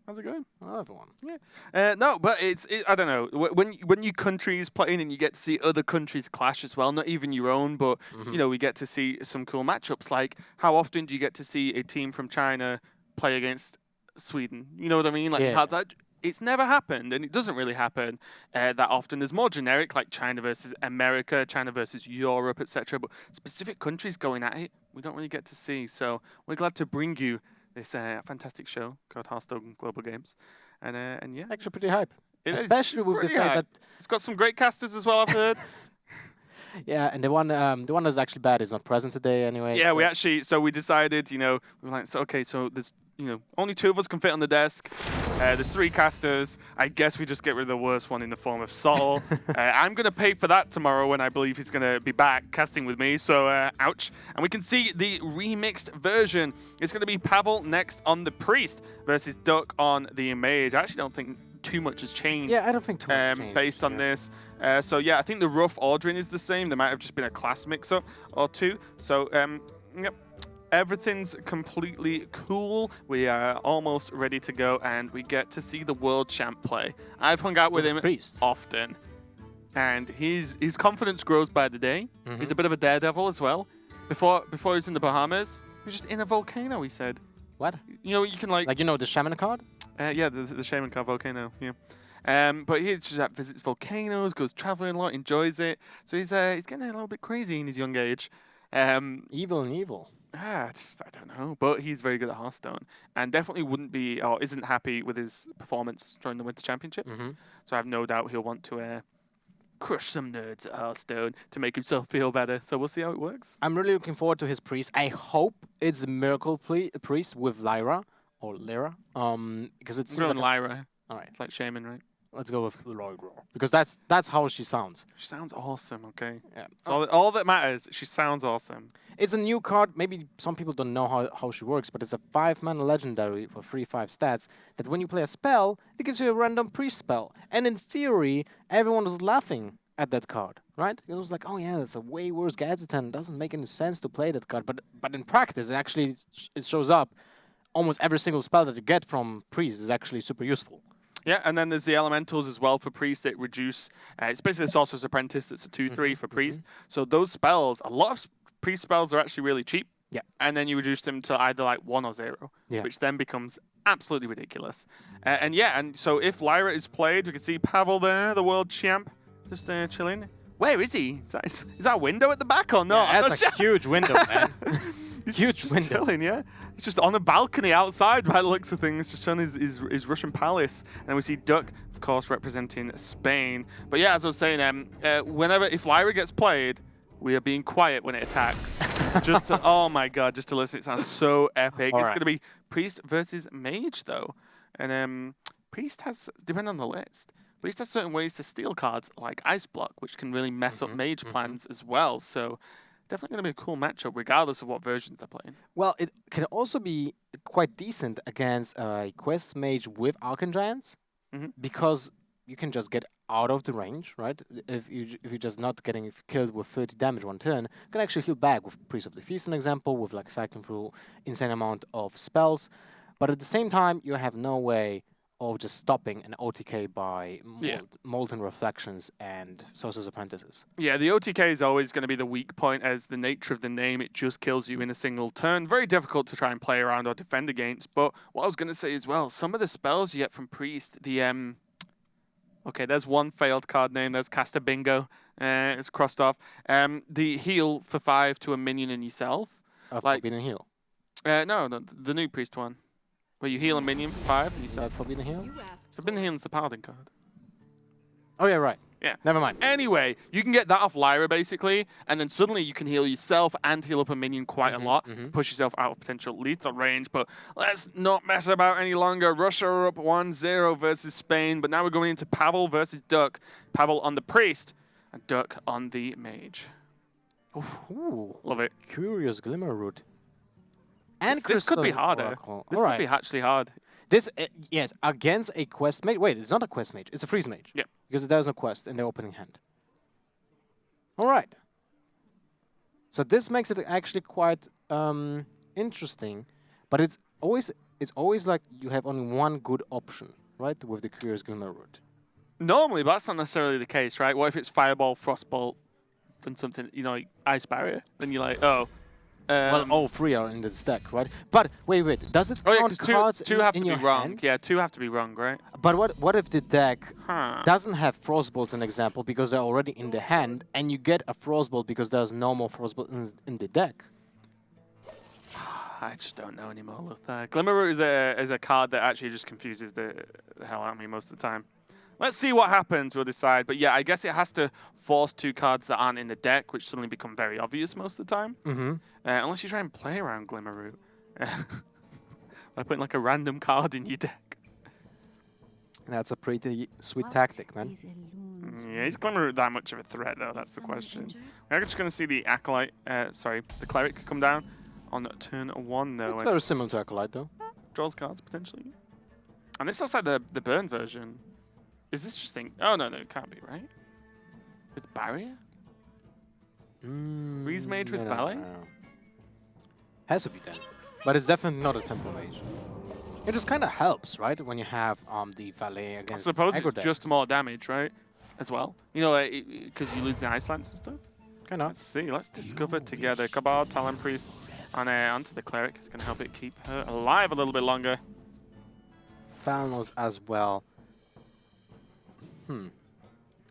How's it going? Hello, everyone. Yeah. No, but I don't know. When you countries playing and you get to see other countries clash as well, not even your own, but, we get to see some cool matchups. Like, how often do you get to see a team from China play against Sweden? You know what I mean? Like, it's never happened, and it doesn't really happen that often. There's more generic, like China versus America, China versus Europe, etc. But specific countries going at it, we don't really get to see. So we're glad to bring you this fantastic show called Hearthstone Global Games. And yeah. Actually pretty hype. It Especially is. with the Pretty fact hype. that... It's got some great casters as well, I've heard. Yeah, and the one that's actually bad is not present today anyway. Yeah, we decided, we were like, so there's, only 2 of us can fit on the desk. There's 3 casters. I guess we just get rid of the worst one in the form of Sol. I'm going to pay for that tomorrow when I believe he's going to be back casting with me. So, ouch. And we can see the remixed version. It's going to be Pavel next on the Priest versus Duck on the Mage. I actually don't think too much has changed. Yeah, I don't think too much has changed. Based on this. So, yeah, I think the rough ordering is the same. There might have just been a class mix-up or 2. So, yep. Everything's completely cool. We are almost ready to go, and we get to see the world champ play. I've hung out with him often, and his confidence grows by the day. He's a bit of a daredevil as well. Before he was in the Bahamas, he was just in a volcano, he said. What? You can the shaman card? Yeah, the shaman card volcano, yeah. But he just visits volcanoes, goes traveling a lot, enjoys it. So he's getting a little bit crazy in his young age. Evil and evil. I don't know, but he's very good at Hearthstone, and definitely wouldn't be or isn't happy with his performance during the Winter Championships. So I have no doubt he'll want to crush some nerds at Hearthstone to make himself feel better. So we'll see how it works. I'm really looking forward to his priest. I hope it's a miracle priest with Lyra or Lyra, because it's Lyra. All right, it's like shaman, right? Let's go with Lyra because that's how she sounds. She sounds awesome. Okay. Yeah. All that matters. She sounds awesome. It's a new card. Maybe some people don't know how she works, but it's a 5-mana legendary for 3/5 stats that when you play a spell, it gives you a random priest spell. And in theory, everyone was laughing at that card, right? It was like, oh yeah, that's a way worse Gadsden. It doesn't make any sense to play that card. But in practice, it shows up. Almost every single spell that you get from priest is actually super useful. Yeah, and then there's the elementals as well for priest that reduce. It's basically a sorcerer's apprentice that's a 2/3 for priest. So those spells, a lot of priest spells are actually really cheap. Yeah. And then you reduce them to either like 1 or 0, which then becomes absolutely ridiculous. And so if Lyra is played, we can see Pavel there, the world champ, just chilling. Where is he? Is that a window at the back or not? Yeah, that's a huge window, man. He's huge just window. Chilling, yeah. He's just on a balcony outside by the looks of things, just showing his Russian palace. And then we see Duck, of course, representing Spain. But yeah, as I was saying, if Lyra gets played, we are being quiet when it attacks. Oh my god, just to listen, it sounds so epic. It's going to be Priest versus Mage, though. And Priest has, depending on the list, Priest has certain ways to steal cards, like Ice Block, which can really mess up Mage plans as well. So definitely going to be a cool matchup, regardless of what versions they're playing. Well, it can also be quite decent against Quest Mage with Archangels, because you can just get out of the range, right? If you're just not getting killed with 30 damage 1 turn, you can actually heal back with Priest of the Feast, an example, with like cycling through insane amount of spells. But at the same time, you have no way of just stopping an OTK by Molten Reflections and Sorcerer's Apprentices. Yeah, the OTK is always going to be the weak point, as the nature of the name, it just kills you in a single turn. Very difficult to try and play around or defend against. But what I was going to say as well, some of the spells you get from Priest, okay, there's one failed card name. There's Caster Bingo. It's crossed off. The heal for 5 to a minion and yourself. Forbidden Heal. No, the new Priest one. Where you heal a minion for 5 and yourself. That's Forbidden Heal? Forbidden Heal is the Paladin card. Oh, yeah, right. Yeah. Never mind. Anyway, you can get that off Lyra, basically, and then suddenly you can heal yourself and heal up a minion quite a lot, push yourself out of potential lethal range, but let's not mess about any longer. Russia are up 1-0 versus Spain, but now we're going into Pavel versus Duck. Pavel on the Priest, and Duck on the Mage. Ooh, Love it. Curious Glimmer Root. And This could be Crystal harder. Oracle. This All could right. be actually hard. This, yes, against a quest mage. Wait, it's not a quest mage. It's a freeze mage. Yeah. Because there's no quest in the opening hand. All right. So this makes it actually quite interesting, but it's always like you have only one good option, right? With the Curious Glimmer Root. Normally, but that's not necessarily the case, right? What if it's Fireball, Frostbolt, and something, you know, like Ice Barrier? Then you're like, oh. Well, all three are in this deck, right? But wait, does it count yeah, cards two have to in be your wrong. hand? Yeah, two have to be wrong, right? But what if the deck Huh. doesn't have Frostbolts, an example, because they're already in the hand, and you get a Frostbolt because there's no more Frostbolt in the deck? I just don't know anymore. Look, Glimmer Root is a card that actually just confuses the hell out of me most of the time. Let's see what happens. We'll decide. But yeah, I guess it has to force two cards that aren't in the deck, which suddenly become very obvious most of the time. Unless you try and play around Glimmer Root. By putting like a random card in your deck. That's a pretty sweet tactic, man. Yeah, is Glimmer Root that much of a threat, though? That's the question. We're just going to see the Acolyte, the Cleric come down on turn 1, though. It's very similar to Acolyte, though. Draws cards, potentially. And this looks like the burn version. Is this just thing? Oh, no, it can't be, right? With Barrier? Freeze Mage with Valet? No. Has to be then. But it's definitely not a Temple Mage. It just kind of helps, right? When you have the Valet I against suppose aggro it's decks. just more damage, right? As well. You know, because you lose the Ice Lance and stuff. Kind of. Let's see. Let's discover together. Cabal, Talon Priest, onto the Cleric. It's going to help it keep her alive a little bit longer. Thanos as well.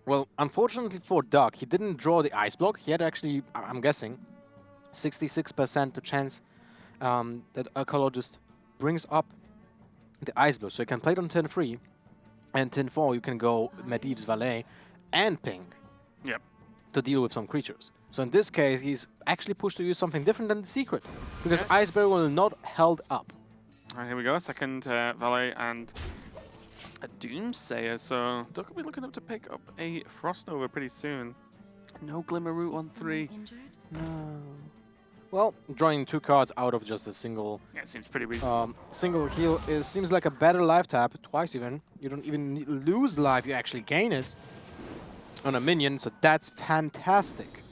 Well, unfortunately for Doug, he didn't draw the Ice Block. He had actually, I'm guessing, 66% to chance that Archaeologist brings up the Ice Block. So you can play it on turn 3, and turn 4 you can go Medivh's Valet and Ping Yep. to deal with some creatures. So in this case, he's actually pushed to use something different than the Secret, because Yeah. Ice Barrier will not held up. All right, here we go. Second Valet and a Doomsayer. So Duck will be looking up to pick up a Frost Nova pretty soon. No Glimmer Root on 3. No. Well, drawing 2 cards out of just a single Yeah, it seems pretty reasonable. single heal seems like a better life tap, twice even. You don't even lose life, you actually gain it on a minion, so that's fantastic.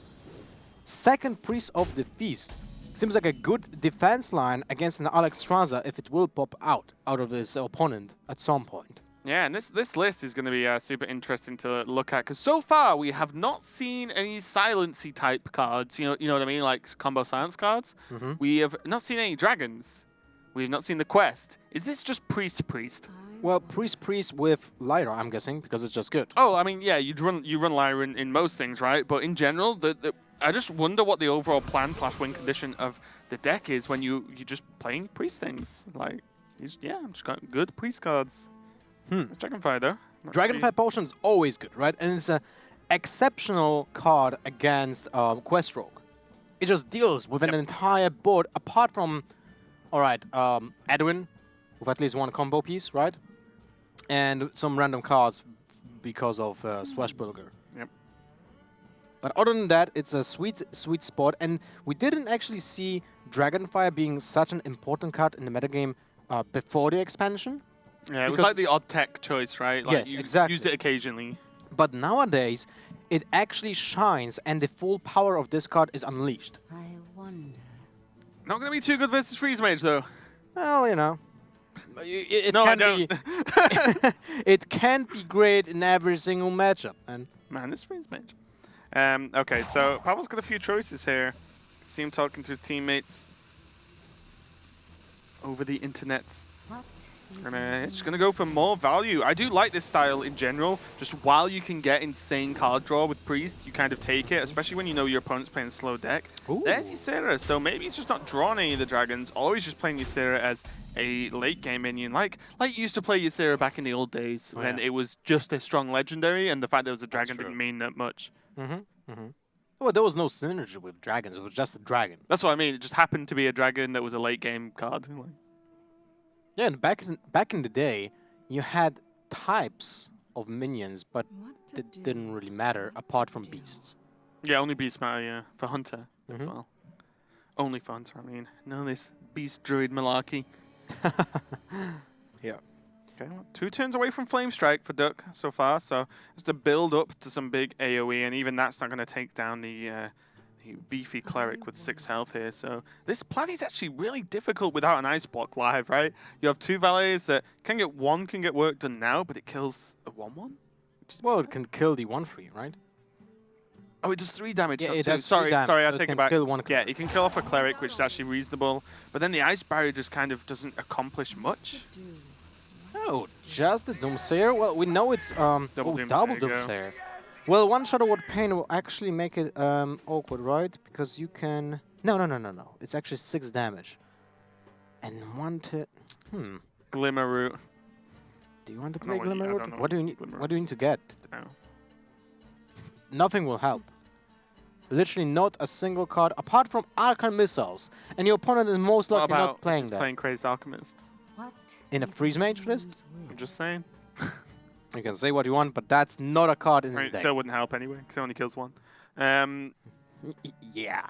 Second Priest of the Feast. Seems like a good defense line against an Alexstrasza if it will pop out of his opponent at some point. Yeah, and this list is going to be super interesting to look at, because so far we have not seen any silency type cards. You know what I mean, like combo silence cards. We have not seen any dragons. We have not seen the quest. Is this just priest? Well, priest with Lyra, I'm guessing, because it's just good. Oh, I mean, yeah, you run Lyra in most things, right? But in general, I just wonder what the overall plan / win condition of the deck is when you're just playing priest things. Like, I'm just got good priest cards. It's Dragonfire, though. Not Dragonfire Potion's always good, right? And it's an exceptional card against Quest Rogue. It just deals with an entire board, apart from, Edwin, with at least one combo piece, right? And some random cards because of Swashbuckler. Yep. But other than that, it's a sweet spot. And we didn't actually see Dragonfire being such an important card in the metagame before the expansion. Yeah, it was like the odd tech choice, right? Like Yes, you exactly. used it occasionally. But nowadays, it actually shines, and the full power of this card is unleashed. I wonder. Not going to be too good versus Freeze Mage, though. Well, you know, it No, I can don't. be. It can't be great in every single matchup, and Man, this Freeze Mage. Okay, so Pavel's got a few choices here. See him talking to his teammates over the internets. What And it's going to go for more value. I do like this style in general. Just while you can get insane card draw with Priest, you kind of take it, especially when you know your opponent's playing a slow deck. Ooh. There's Ysera, so maybe he's just not drawing any of the dragons, or he's just playing Ysera as a late game minion, like you used to play Ysera back in the old days when it was just a strong legendary, and the fact there was a dragon didn't mean that much. Well, there was no synergy with dragons. It was just a dragon. That's what I mean. It just happened to be a dragon that was a late game card. Yeah, and back in the day, you had types of minions, but it didn't really matter apart from beasts. Yeah, only beast matter, yeah. For Hunter as well. Only for Hunter, I mean. No, this beast druid malarkey. Yeah. Okay, well, 2 turns away from Flame Strike for Duck so far, so it's to build up to some big AoE, and even that's not going to take down the beefy cleric with 6 health here. So this plan is actually really difficult without an ice block live, right? You have 2 valets that can get work done now, but it kills a 1/1. Well, it can kill the 1/3, right? Oh, it does 3 damage. Yeah, not it 2. does 3 Sorry, damage, sorry, I so it take can it back. kill one Yeah, cleric. it can kill off a cleric, which is actually reasonable. But then the ice barrier just kind of doesn't accomplish much. Oh, just the Doomsayer? Well, we know it's double Doomsayer, go. Doomsayer. Well, one Shadow Word Pain will actually make it awkward, right? Because you can... No. It's actually 6 damage. And one to... Glimmer Root. Do you want to I play don't know Glimmer I Root? don't know What do you need? Glimmer What do you need to get? Dunno. Nothing will help. Literally not a single card apart from Arcane Missiles, and your opponent is most What likely about not playing just that. playing Crazed Alchemist? In a Freeze Mage list, I'm just saying. you can say what you want, but that's not a card in I mean, his it deck. still wouldn't help anyway, because it only kills 1. Yeah.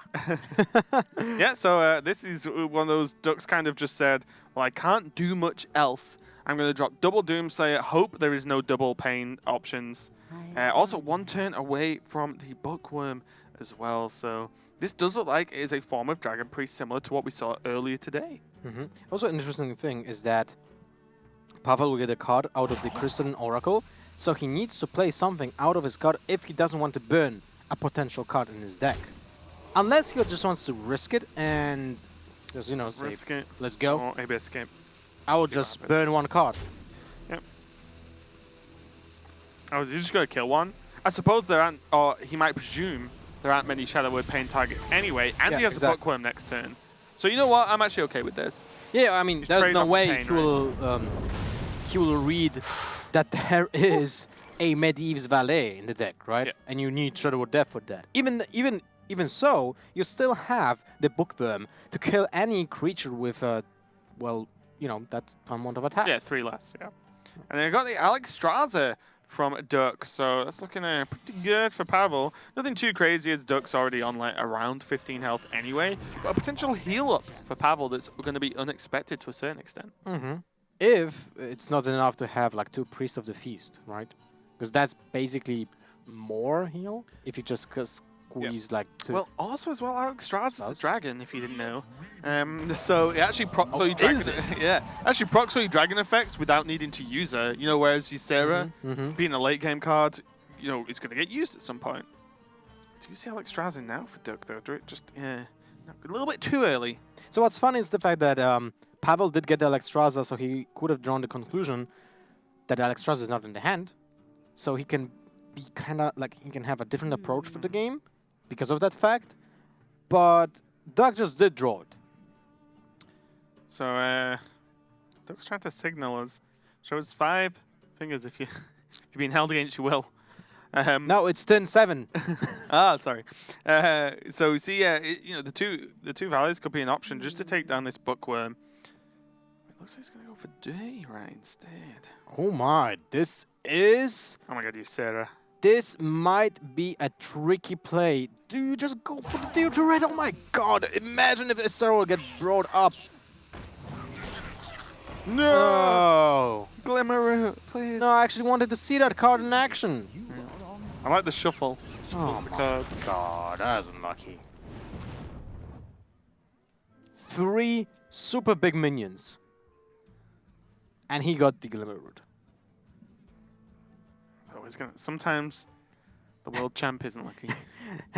Yeah, so this is one of those Ducks kind of just said, well, I can't do much else. I'm going to drop double Doomsayer, hope there is no double pain options. Also, 1 turn away from the Bookworm as well, so this does look like it is a form of Dragon Priest similar to what we saw earlier today. Also, an interesting thing is that Pavel will get a card out of the Crystalline Oracle, so he needs to play something out of his card if he doesn't want to burn a potential card in his deck. Unless he just wants to risk it and just, you know, say, Risk it. let's go. Or maybe escape. I will see what just happens. burn 1 card. Yep. Oh, is he just going to kill 1? I suppose there aren't, or he might presume there aren't many Shadow Word Pain targets anyway, and Yeah, he has exactly. a Bookworm next turn. So you know what? I'm actually okay with this. Yeah, I mean, He's there's trading no off the way pain, he will read that there is a Medivh's Valet in the deck, right? Yeah. And you need Shadow Word Death for that. Even so, you still have the Bookworm to kill any creature with well, you know, that amount of attack. Yeah, 3 less, yeah. And then I got the Alex Straza from Duck, so that's looking pretty good for Pavel. Nothing too crazy as Duck's already on like around 15 health anyway, but a potential heal up for Pavel that's going to be unexpected to a certain extent. If it's not enough to have like 2 Priests of the Feast, right? Because that's basically more heal if you just squeeze like 2. Well, also as well, Alex Straza's a dragon, if you didn't know. So it actually procs all your dragon, actually procs all your dragon effects without needing to use her. You know, whereas Ysera, being a late game card, you know, it's going to get used at some point. Do you see Alex Straza now for Duck though? Just a little bit too early. So what's funny is the fact that Pavel did get the Alexstrasza, so he could have drawn the conclusion that Alexstrasza is not in the hand, so he can be kind of like he can have a different approach for the game because of that fact. But Doug just did draw it. So Duck's trying to signal us. Shows 5 fingers if you're being held against your will. No, it's 10-7. Sorry. So see, you know, the two valleys could be an option just to take down this Bookworm. It looks like he's gonna go for Day right instead. Oh my, this is... Oh my God, you Sarah. This might be a tricky play. Do you just go for the Deuterate? Oh my God, imagine if Sarah will get brought up. No! Glimmer, please. No, I actually wanted to see that card in action. I like the shuffle. Oh the my cards. God, that's unlucky. 3 super big minions. And he got the Glimmer Root. So he's gonna. Sometimes the world champ isn't lucky.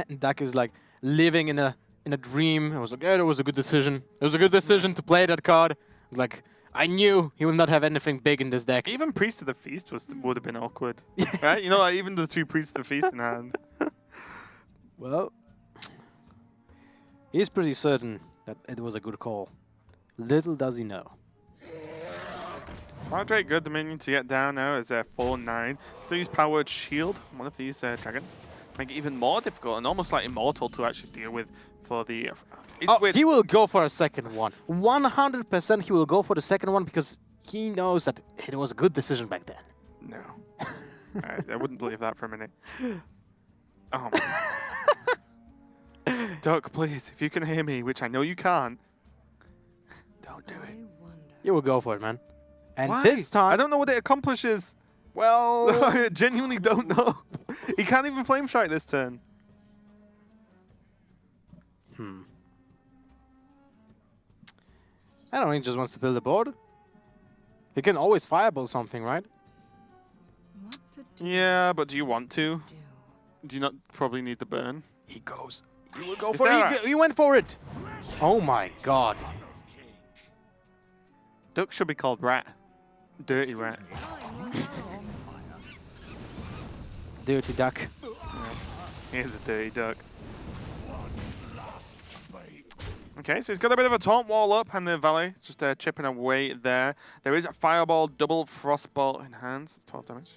And Dak is like living in a dream. I was like, yeah, that was a good decision. It was a good decision to play that card. Like, I knew he would not have anything big in this deck. Even Priest of the Feast would have been awkward. Right? You know, like even the 2 Priests of the Feast in hand. Well, he's pretty certain that it was a good call. Little does he know. Drake, good minion to get down now is 4-9. So use Powered Shield, one of these dragons. Make it even more difficult and almost like immortal to actually deal with for the... he will go for a second one. 100% he will go for the second one because he knows that it was a good decision back then. No. I wouldn't believe that for a minute. Oh, man. Duck, please, if you can hear me, which I know you can't, don't do it. You will go for it, man. And Why? this time... I don't know what it accomplishes. Well... I genuinely don't know. He can't even Flame Strike this turn. I don't know, he just wants to build a board. He can always fireball something, right? Yeah, but do you want to? Do you not probably need the burn? He goes. He will go Is for that it. He went for it. Oh my god. Duck should be called Rat. Dirty Rat. Dirty duck. He is a dirty duck. Okay, so he's got a bit of a taunt wall up, and the Valley is just chipping away there. There is a Fireball, double Frostbolt in hands. It's 12 damage.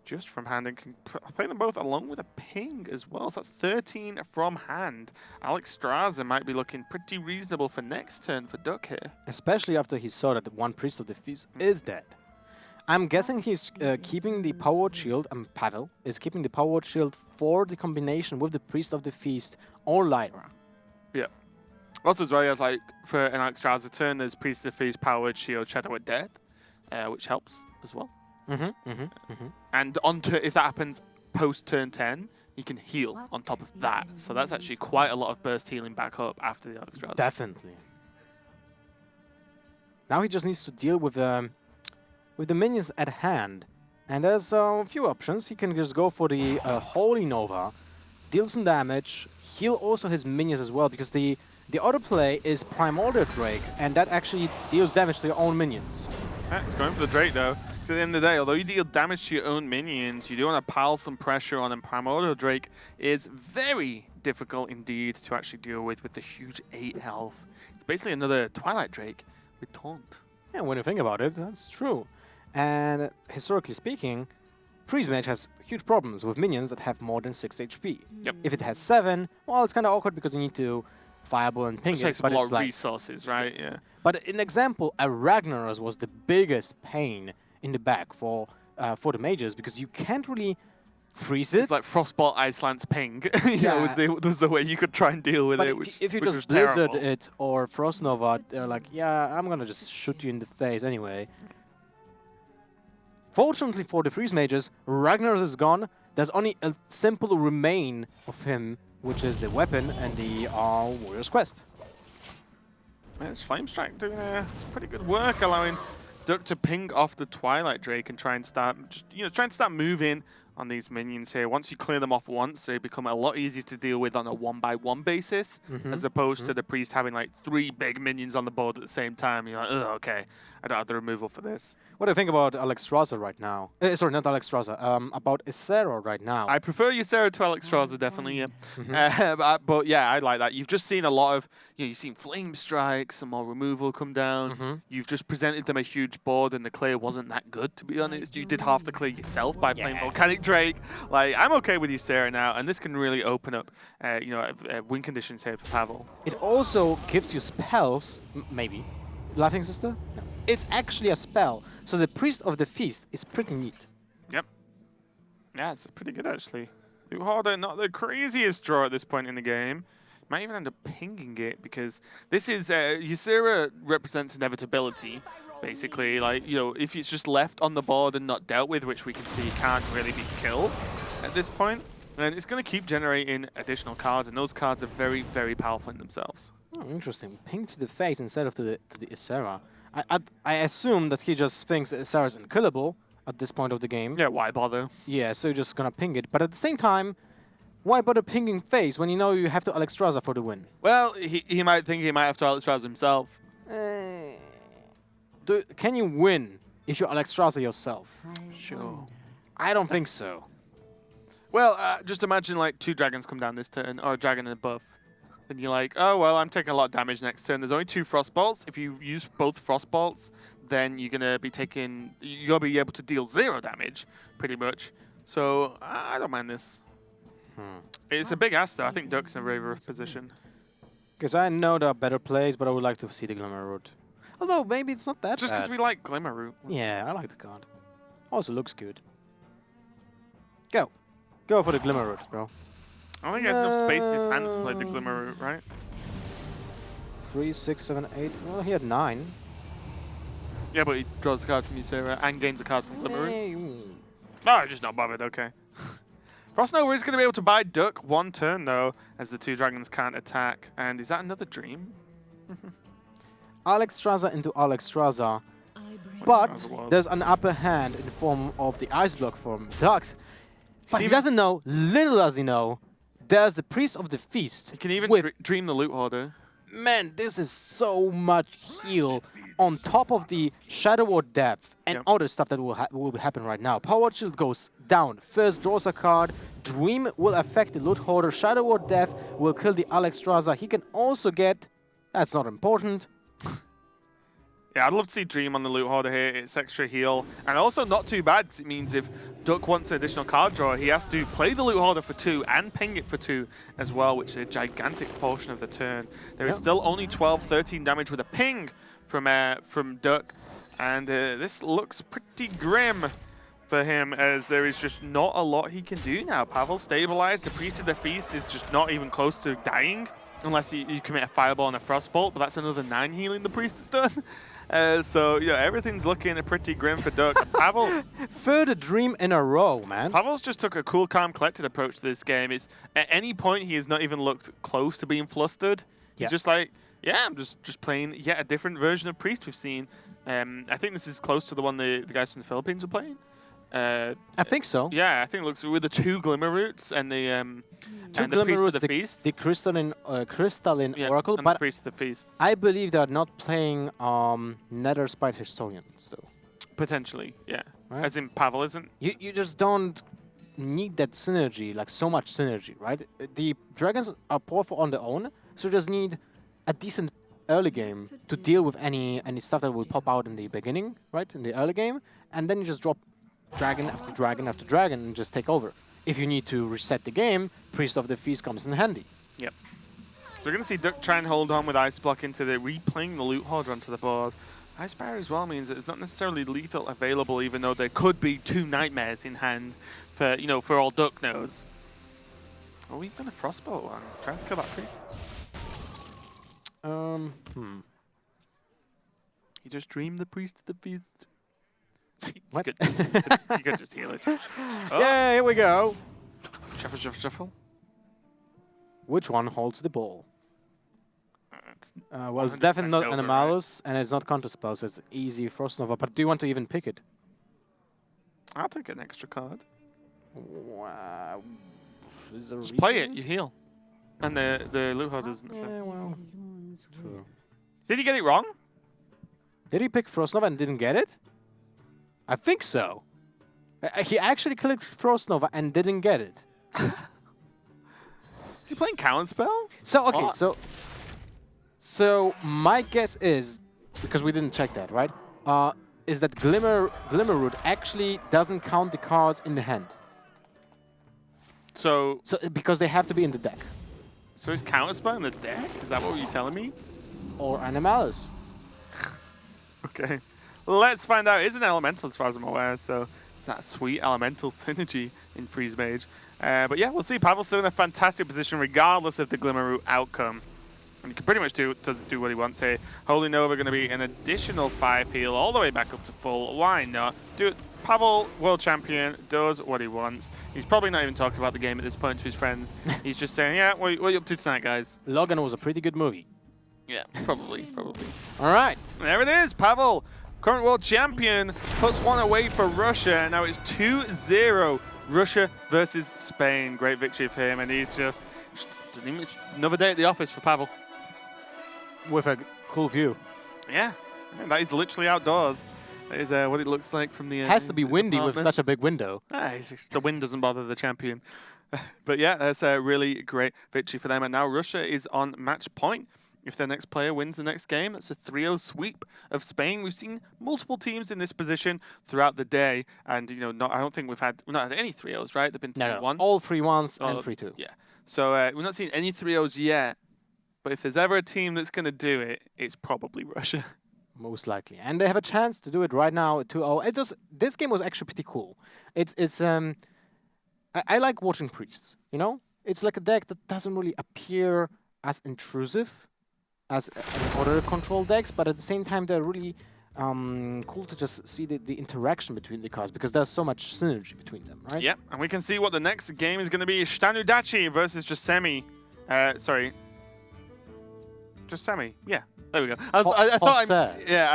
Just from hand, and can play them both along with a ping as well. So that's 13 from hand. Alex Straza might be looking pretty reasonable for next turn for Duck here. Especially after he saw that one Priest of the Feast is dead. I'm guessing he's keeping the Powered Shield, and Pavel is keeping the Powered Shield for the combination with the Priest of the Feast or Lyra. Yeah. Also as well, he has like, for an Alex Straza turn, there's Priest of the Feast, Powered Shield, Shadow of Death, which helps as well. And if that happens post turn 10, you can heal on top of that. So that's actually quite a lot of burst healing back up after the Alex Straza. Definitely. Now he just needs to deal with the minions at hand. And there's a few options. He can just go for the Holy Nova, deal some damage, heal also his minions as well, because the auto play is Primordial Drake, and that actually deals damage to your own minions. He's going for the Drake though. At the end of the day, although you deal damage to your own minions, you do want to pile some pressure on, and Primordial Drake is very difficult indeed to actually deal with the huge 8 health. It's basically another Twilight Drake with Taunt. Yeah, when you think about it, that's true. And historically speaking, Freeze Mage has huge problems with minions that have more than 6 HP. Yep. If it has 7, well, it's kind of awkward because you need to fireball and ping it. Takes but a lot it's of like, resources, right? Yeah. But an example, a Ragnaros was the biggest pain in the back for the mages because you can't really freeze it. It's like Frostbolt, Ice Lance, Ping. Was the way you could try and deal with but it. If you just Blizzard it or Frost Nova, they're like, yeah, I'm gonna just shoot you in the face anyway. Fortunately for the Freeze Mages, Ragnaros is gone. There's only a simple remain of him, which is the weapon and the Warrior's Quest. It's Flame Strike doing some pretty good work, allowing Duck to ping off the Twilight Drake and try and start, start moving on these minions here. Once you clear them off once, they become a lot easier to deal with on a 1-by-1 basis, as opposed to the Priest having like 3 big minions on the board at the same time. You're like, oh, okay, I don't have the removal for this. What do you think about Alex Straza right now? Sorry, not Alex Straza. About Ysera right now. I prefer Ysera to Alex Straza, definitely, yeah. But yeah, I like that. You've just seen a lot of, you've seen Flame Strike, some more removal come down. You've just presented them a huge board, and the clear wasn't that good, to be honest. You did half the clear yourself by playing Volcanic Drake. Like, I'm okay with Ysera now, and this can really open up, win conditions here for Pavel. It also gives you spells, maybe. Laughing Sister? No. It's actually a spell. So the Priest of the Feast is pretty neat. Yep. Yeah, it's pretty good, actually. Harder, not the craziest draw at this point in the game. Might even end up pinging it, because this is... Ysera represents inevitability, basically. Like, if it's just left on the board and not dealt with, which we can see can't really be killed at this point, and it's going to keep generating additional cards, and those cards are very, very powerful in themselves. Oh, interesting. Ping to the face instead of to the Ysera. I assume that he just thinks Ysera is unkillable at this point of the game. Yeah, why bother? Yeah, so you're just gonna ping it. But at the same time, why bother pinging face when you know you have to Alex Straza for the win? Well, he might think he might have to Alex Straza himself. can you win if you're Alexstrasza yourself? Sure. I don't think so. Well, just imagine like 2 dragons come down this turn, or a dragon and above. Then you're like, oh, well, I'm taking a lot of damage next turn. There's only 2 frost bolts. If you use both frost bolts, then you're going to be taking, you'll be able to deal 0 damage, pretty much. So I don't mind this. It's a big ask, though. I think Duck's in a very rough position. Because I know there are better plays, but I would like to see the Glimmer Root. Although, maybe it's not that Just bad. because we like Glimmer Root. Yeah, I like the card. Also looks good. Go. Go for the Glimmer Root, bro. I don't think he has enough space in his hand to play the Glimmer Root, right? 3, 6, 7, 8. Well, he had 9. Yeah, but he draws a card from Ysera and gains a card from Glimmer Root. Mm. Oh, just not bothered, okay. Frost Nova is going to be able to buy Duck 1 turn, though, as the 2 dragons can't attack. And is that another dream? Alexstrasza into Alexstrasza. But That was wild. there's an upper hand in the form of the Ice Block from Dux. But he even- doesn't know, little does he know, there's the Priest of the Feast. You can even with dream the Loot Hoarder. Man, this is so much heal on top of the Shadow Ward Depth and Yep. other stuff that will happen right now. Power Shield goes down. First draws a card. Dream will affect the Loot Hoarder. Shadow Ward Depth will kill the Alexstrasza. He can also get, that's not important. Yeah, I'd love to see Dream on the Loot Hoarder here. It's extra heal. And also not too bad, 'cause it means if Duck wants an additional card draw, he has to play the Loot Hoarder for 2 and ping it for 2 as well, which is a gigantic portion of the turn. There is still only 12, 13 damage with a ping from Duck. And this looks pretty grim for him, as there is just not a lot he can do now. Pavel stabilized. The Priest of the Feast is just not even close to dying, unless you commit a Fireball and a Frostbolt, but that's another 9 healing the Priest has done. So, yeah, everything's looking pretty grim for Duck. Pavel, Third dream in a row, man. Pavel's just took a cool, calm, collected approach to this game. It's, at any point, he has not even looked close to being flustered. He's just like, yeah, I'm just playing yet a different version of Priest we've seen. I think this is close to the one the guys from the Philippines are playing. I think so. Yeah, I think it looks with the 2 Glimmer Roots and the and the Glimmer Priest Roots, of the Feasts. the crystalline Yeah, Oracle, and but the Priest of the Feasts. I believe they're not playing Nether Spite Historian, so. Potentially, yeah. Right. As in Pavel isn't. You just don't need that synergy, like so much synergy, right? The dragons are powerful on their own, so you just need a decent early game to deal with any stuff that will pop out in the beginning, right? In the early game, and then you just drop dragon after dragon after dragon and just take over. If you need to reset the game, Priest of the Feast comes in handy. Yep. So we're going to see Duck try and hold on with Ice Block into the replaying the Loot Hoarder onto the board. Ice Barrier as well means that it's not necessarily lethal available, even though there could be 2 Nightmares in hand for, you know, for all Duck knows. Oh, we've got a Frostbolt one. Trying to kill that Priest. You just dream the Priest of the Feast. What? You could just heal it. Oh. Yeah, here we go. Shuffle, shuffle, shuffle. Which one holds the ball? It's Well, it's 100% definitely not Nova, Animalus, and it's not Counterspell, so it's easy Frost Nova. But do you want to even pick it? I'll take an extra card. Wow. Is there a Just play it, reason? you heal. And the Loot Hoarder doesn't. Yeah, well, true. Did he get it wrong? Did he pick Frost Nova and didn't get it? I think so. He actually clicked Frost Nova and didn't get it. Is he playing Counterspell? So, okay, What? so my guess is, because we didn't check that, right? Is that Glimmer Root actually doesn't count the cards in the hand. So Because they have to be in the deck. So is Counterspell in the deck? Is that what you're telling me? Or Animalus. Okay. Let's find out. It's an elemental as far as I'm aware, so it's that sweet elemental synergy in Freeze Mage. But yeah, we'll see. Pavel's still in a fantastic position regardless of the Glimmer Root outcome. And he can pretty much do what he wants here. Holy Nova going to be an additional 5 heal all the way back up to full. Why not? Do it. Pavel, world champion, does what he wants. He's probably not even talking about the game at this point to his friends. He's just saying, yeah, what are you up to tonight, guys? Logan was a pretty good movie. Yeah, probably. All right. There it is, Pavel, current world champion, puts one away for Russia. Now it's 2-0, Russia versus Spain. Great victory for him, and he's just another day at the office for Pavel. With a cool view. Yeah, And that is literally outdoors. That is what it looks like from the. It has to be windy with apartment. such a big window. The wind doesn't bother the champion. But yeah, that's a really great victory for them. And now Russia is on match point. If their next player wins the next game, it's a 3-0 sweep of Spain. We've seen multiple teams in this position throughout the day, and I don't think we've not had any 3-0s, right? They've been 3-1. All 3-1s and 3-2. Yeah. So we're not seeing any 3-0s yet. But if there's ever a team that's going to do it, it's probably Russia. Most likely, and they have a chance to do it right now. 2-0. This game was actually pretty cool. I like watching priests. It's like a deck that doesn't really appear as intrusive as other control decks, but at the same time they're really cool to just see the interaction between the cards because there's so much synergy between them, right? Yep, and we can see what the next game is going to be. Stanudachi versus Jasemi. Sorry. Jasemi. Yeah, there we go. I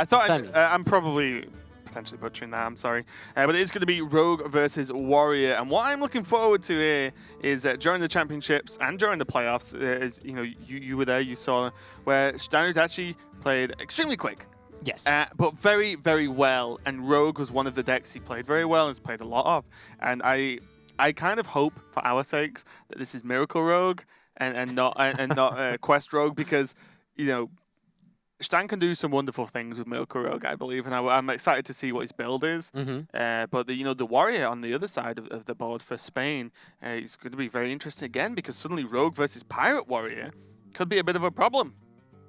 thought I'm probably potentially butchering that. I'm sorry, but it is going to be Rogue versus Warrior. And what I'm looking forward to here is during the championships and during the playoffs, you were there, you saw where Stanudachi played extremely quick. Yes. But very, very well. And Rogue was one of the decks he played very well and has played a lot of. And I kind of hope, for our sakes, that this is Miracle Rogue and not Quest Rogue, because Stan can do some wonderful things with Miracle Rogue, I believe, and I'm excited to see what his build is. But the Warrior on the other side of the board for Spain is going to be very interesting again, because suddenly Rogue versus Pirate Warrior could be a bit of a problem.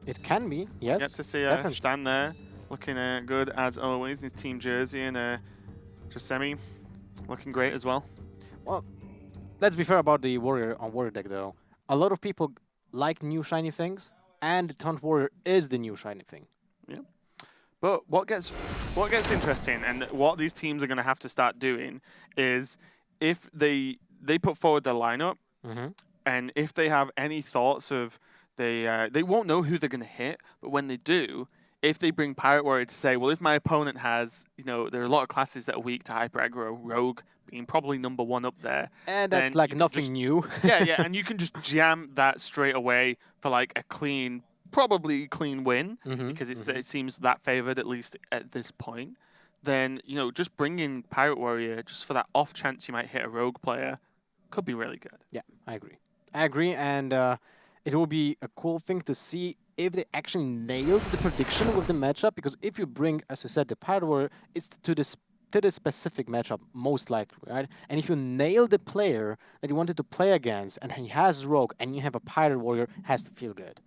It can be, yes. Get to see Stan there, looking good as always in his team jersey, and Jasemi looking great as well. Well, let's be fair about the Warrior on Warrior deck, though. A lot of people like new shiny things, and the Taunt Warrior is the new shiny thing. Yeah. But what gets interesting, and what these teams are going to have to start doing, is if they put forward their lineup, and if they have any thoughts of they won't know who they're going to hit, but when they do, if they bring Pirate Warrior to say, well, if my opponent has, there are a lot of classes that are weak to hyper aggro, Rogue being probably number one up there. And that's like nothing new. yeah, and you can just jam that straight away for like a probably clean win, because it seems that favored, at least at this point. Then, just bring in Pirate Warrior just for that off chance you might hit a Rogue player could be really good. Yeah, I agree, and it will be a cool thing to see if they actually nailed the prediction with the matchup, because if you bring, as you said, the Pirate Warrior, it's to the specific matchup, most likely, right? And if you nail the player that you wanted to play against, and he has Rogue, and you have a Pirate Warrior, it has to feel good.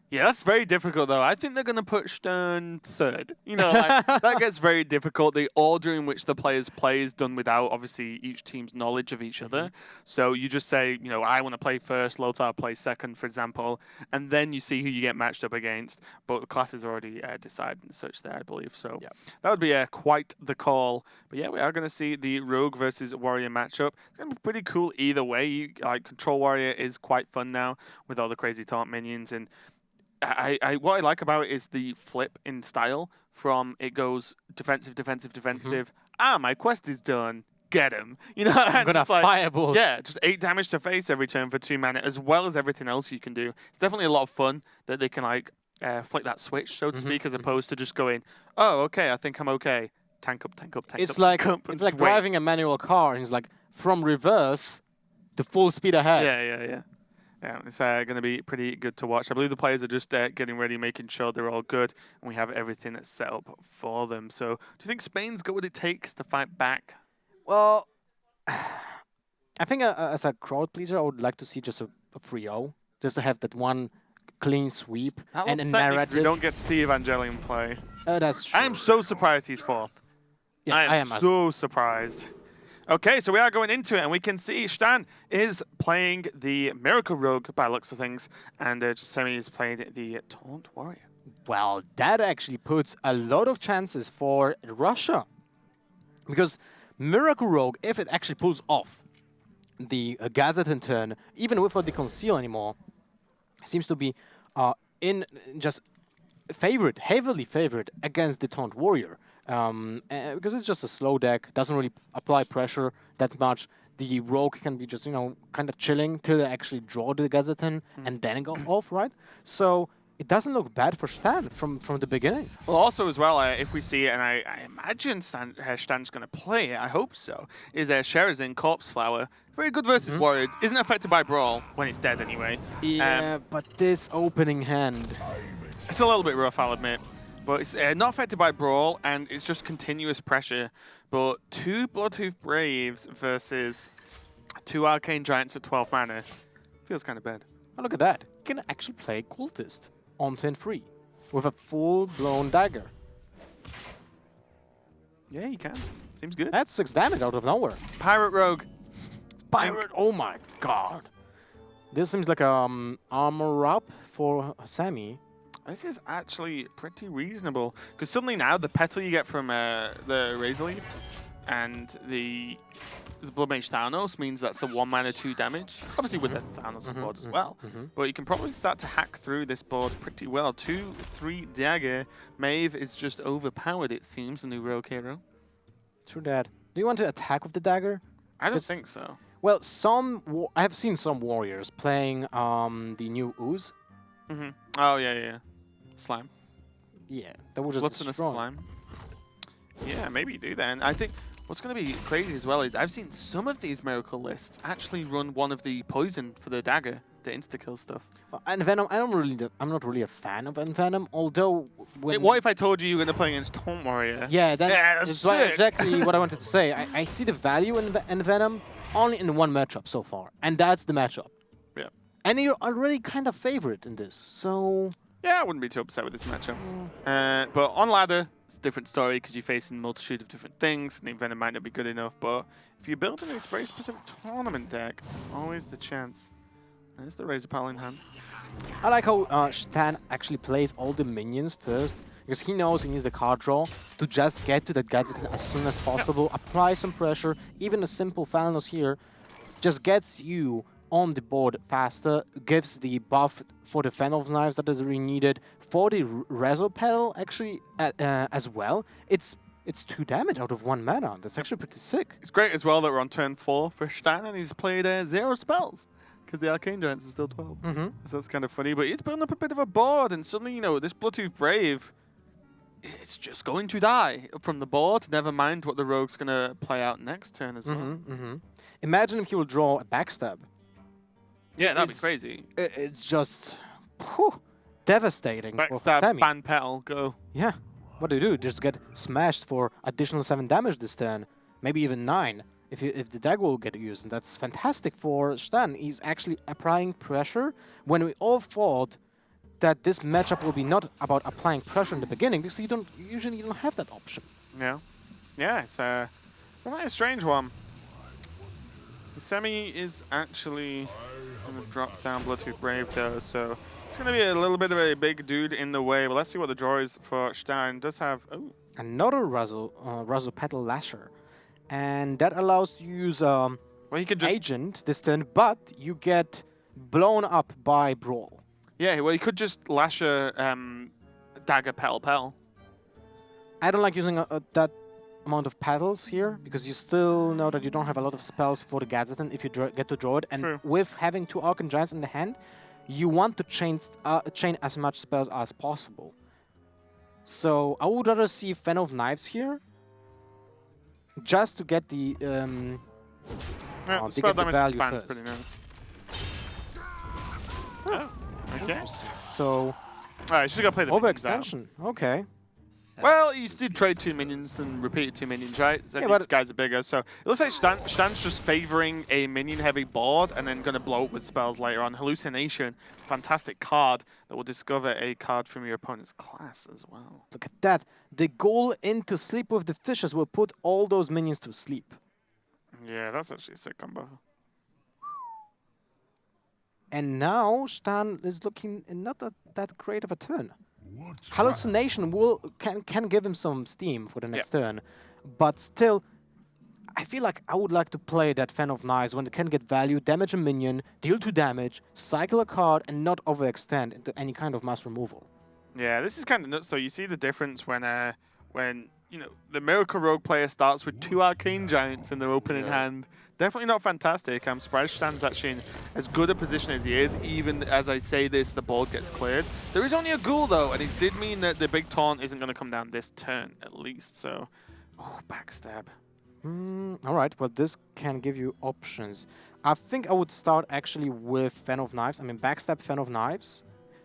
Yeah, that's very difficult, though. I think they're going to put Stern third. That gets very difficult. The order in which the players play is done without, obviously, each team's knowledge of each other. So you just say, I want to play first, Lothar plays second, for example, and then you see who you get matched up against. But the class is already decided and such there, I believe. So that would be quite the call. But yeah, we are going to see the Rogue versus Warrior matchup. It's going to be pretty cool either way. Control Warrior is quite fun now with all the crazy taunt minions, and what I like about it is the flip in style from it goes defensive. My quest is done. Get him. I'm gonna fireball. Yeah, just 8 damage to face every turn for 2 mana, as well as everything else you can do. It's definitely a lot of fun that they can flick that switch, so to speak, as opposed to just going, oh, okay, I think I'm okay. Tank up. It's like driving a manual car, and it's like from reverse to full speed ahead. Yeah. Yeah, it's going to be pretty good to watch. I believe the players are just getting ready, making sure they're all good, and we have everything that's set up for them. So do you think Spain's got what it takes to fight back? Well, I think as a crowd pleaser, I would like to see just a 3-0, just to have that one clean sweep and a narrative. We don't get to see Evangelion play. That's true. I am so surprised he's fourth. Yeah, I am so surprised. Okay, so we are going into it, and we can see Stan is playing the Miracle Rogue by looks of things, and Jasemi is playing the Taunt Warrior. Well, that actually puts a lot of chances for Russia, because Miracle Rogue, if it actually pulls off the Gazetton turn, even without the Conceal anymore, seems to be heavily favored against the Taunt Warrior. Because it's just a slow deck, doesn't really apply pressure that much. The Rogue can be just, kind of chilling till they actually draw the Gazetton and then go off, right? So it doesn't look bad for Stan from the beginning. Well, also as well, if we see it, and I imagine Stan's going to play it, I hope so, is Sherazin, Corpse Flower. Very good versus Warrior. Isn't affected by Brawl when it's dead anyway. Yeah, but this opening hand... It's a little bit rough, I'll admit. But it's not affected by Brawl, and it's just continuous pressure. But 2 Bloodhoof Braves versus 2 Arcane Giants at 12 mana feels kind of bad. Oh, look at that. You can actually play Cultist on turn 3 with a full-blown dagger. Yeah, you can. Seems good. That's 6 damage out of nowhere. Pirate Rogue. Pirate, oh my god. This seems like armor up for Sammy. This is actually pretty reasonable. Because suddenly now, the petal you get from the Razor Leaf and the Blood Mage Thanos means that's a 1 mana 2 damage. Obviously with the Thanos on board as well. But you can probably start to hack through this board pretty well. 2/3 dagger. Maeve is just overpowered, it seems, the new rogue hero. True that. Do you want to attack with the dagger? I don't think so. Well, I have seen some warriors playing the new Ooze. Oh, yeah. Slime. Yeah, that will just What's in a destroy. slime? Yeah, maybe you do that. And I think what's going to be crazy as well is I've seen some of these miracle lists actually run one of the poison for the dagger, the insta-kill stuff. And Venom, I'm not really a fan of Venom, although when... What if I told you you were going to play against Taunt Warrior? Yeah, that's that's sick. exactly what I wanted to say. I see the value in Venom only in one matchup so far, and that's the matchup. Yeah. And you're already kind of favorite in this, so... Yeah, I wouldn't be too upset with this matchup. But on ladder, it's a different story because you're facing a multitude of different things, and Venom might not be good enough, but if you're building a very specific tournament deck, there's always the chance. There's the Razor Pal in hand. I like how Stan actually plays all the minions first, because he knows he needs the card draw to just get to that gadget as soon as possible, apply some pressure. Even a simple Thanos here just gets you on the board faster, gives the buff for the Fenol's Knives that is really needed, for the Rezo Pedal actually as well. It's 2 damage out of 1 mana. That's actually pretty sick. It's great as well that we're on turn 4 for Stan, and he's played 0 spells. Because the Arcane Giants is still 12. So that's kind of funny. But he's building up a bit of a board, and suddenly, you know, this Bloodhoof Brave, it's just going to die from the board. Never mind what the Rogue's going to play out next turn as well. Imagine if he will draw a Backstab. Yeah, that'd be crazy. It's just devastating for Backstab, Sammy. ban petal, go. Yeah. What do? Just get smashed for additional 7 damage this turn. Maybe even 9 if the dagger will get used. And that's fantastic for Stan. He's actually applying pressure when we all thought that this matchup will be not about applying pressure in the beginning, because you don't have that option. Yeah. Yeah, it's a strange one. Semi is actually going to drop down Bloodhoof Brave though, so it's going to be a little bit of a big dude in the way. But let's see what the draw is for Stein. Does have another Razzle Petal Lasher, and that allows you to use well, he could just Agent this turn, but you get blown up by Brawl. Yeah, well, he could just Lasher Dagger Pel. I don't like using that amount of petals here, because you still know that you don't have a lot of spells for the Gazetton if you get to draw it. And True. with having 2 Arcane Giants in the hand, you want to chain as much spells as possible. So I would rather see Fan of Knives here, just to get the spell damage value ban's first. pretty nice. Oh, okay. So Alright, just gotta play the minions out. overextension. Okay. Well, you did trade 2 minions and repeated 2 minions, right? So Yeah, these but guys are bigger, so it looks like Stan's just favoring a minion-heavy board and then going to blow up with spells later on. Hallucination, fantastic card that will discover a card from your opponent's class as well. Look at that. The goal into Sleep with the Fishes will put all those minions to sleep. Yeah, that's actually a sick combo. And now Stan is looking in not that great of a turn. Hallucination can give him some steam for the next turn, but still, I feel like I would like to play that Fan of Knives when it can get value, damage a minion, deal 2 damage, cycle a card, and not overextend into any kind of mass removal. Yeah, this is kind of nuts though. You see the difference when you know, the Miracle Rogue player starts with 2 Arcane Giants in their opening hand. Definitely not fantastic. I'm surprised Stan's actually in as good a position as he is. Even as I say this, the board gets cleared. There is only a ghoul though, and it did mean that the big taunt isn't going to come down this turn at least. So, oh, backstab. All right, well, this can give you options. I think I would start actually with Fan of Knives. I mean, backstab Fan of Knives.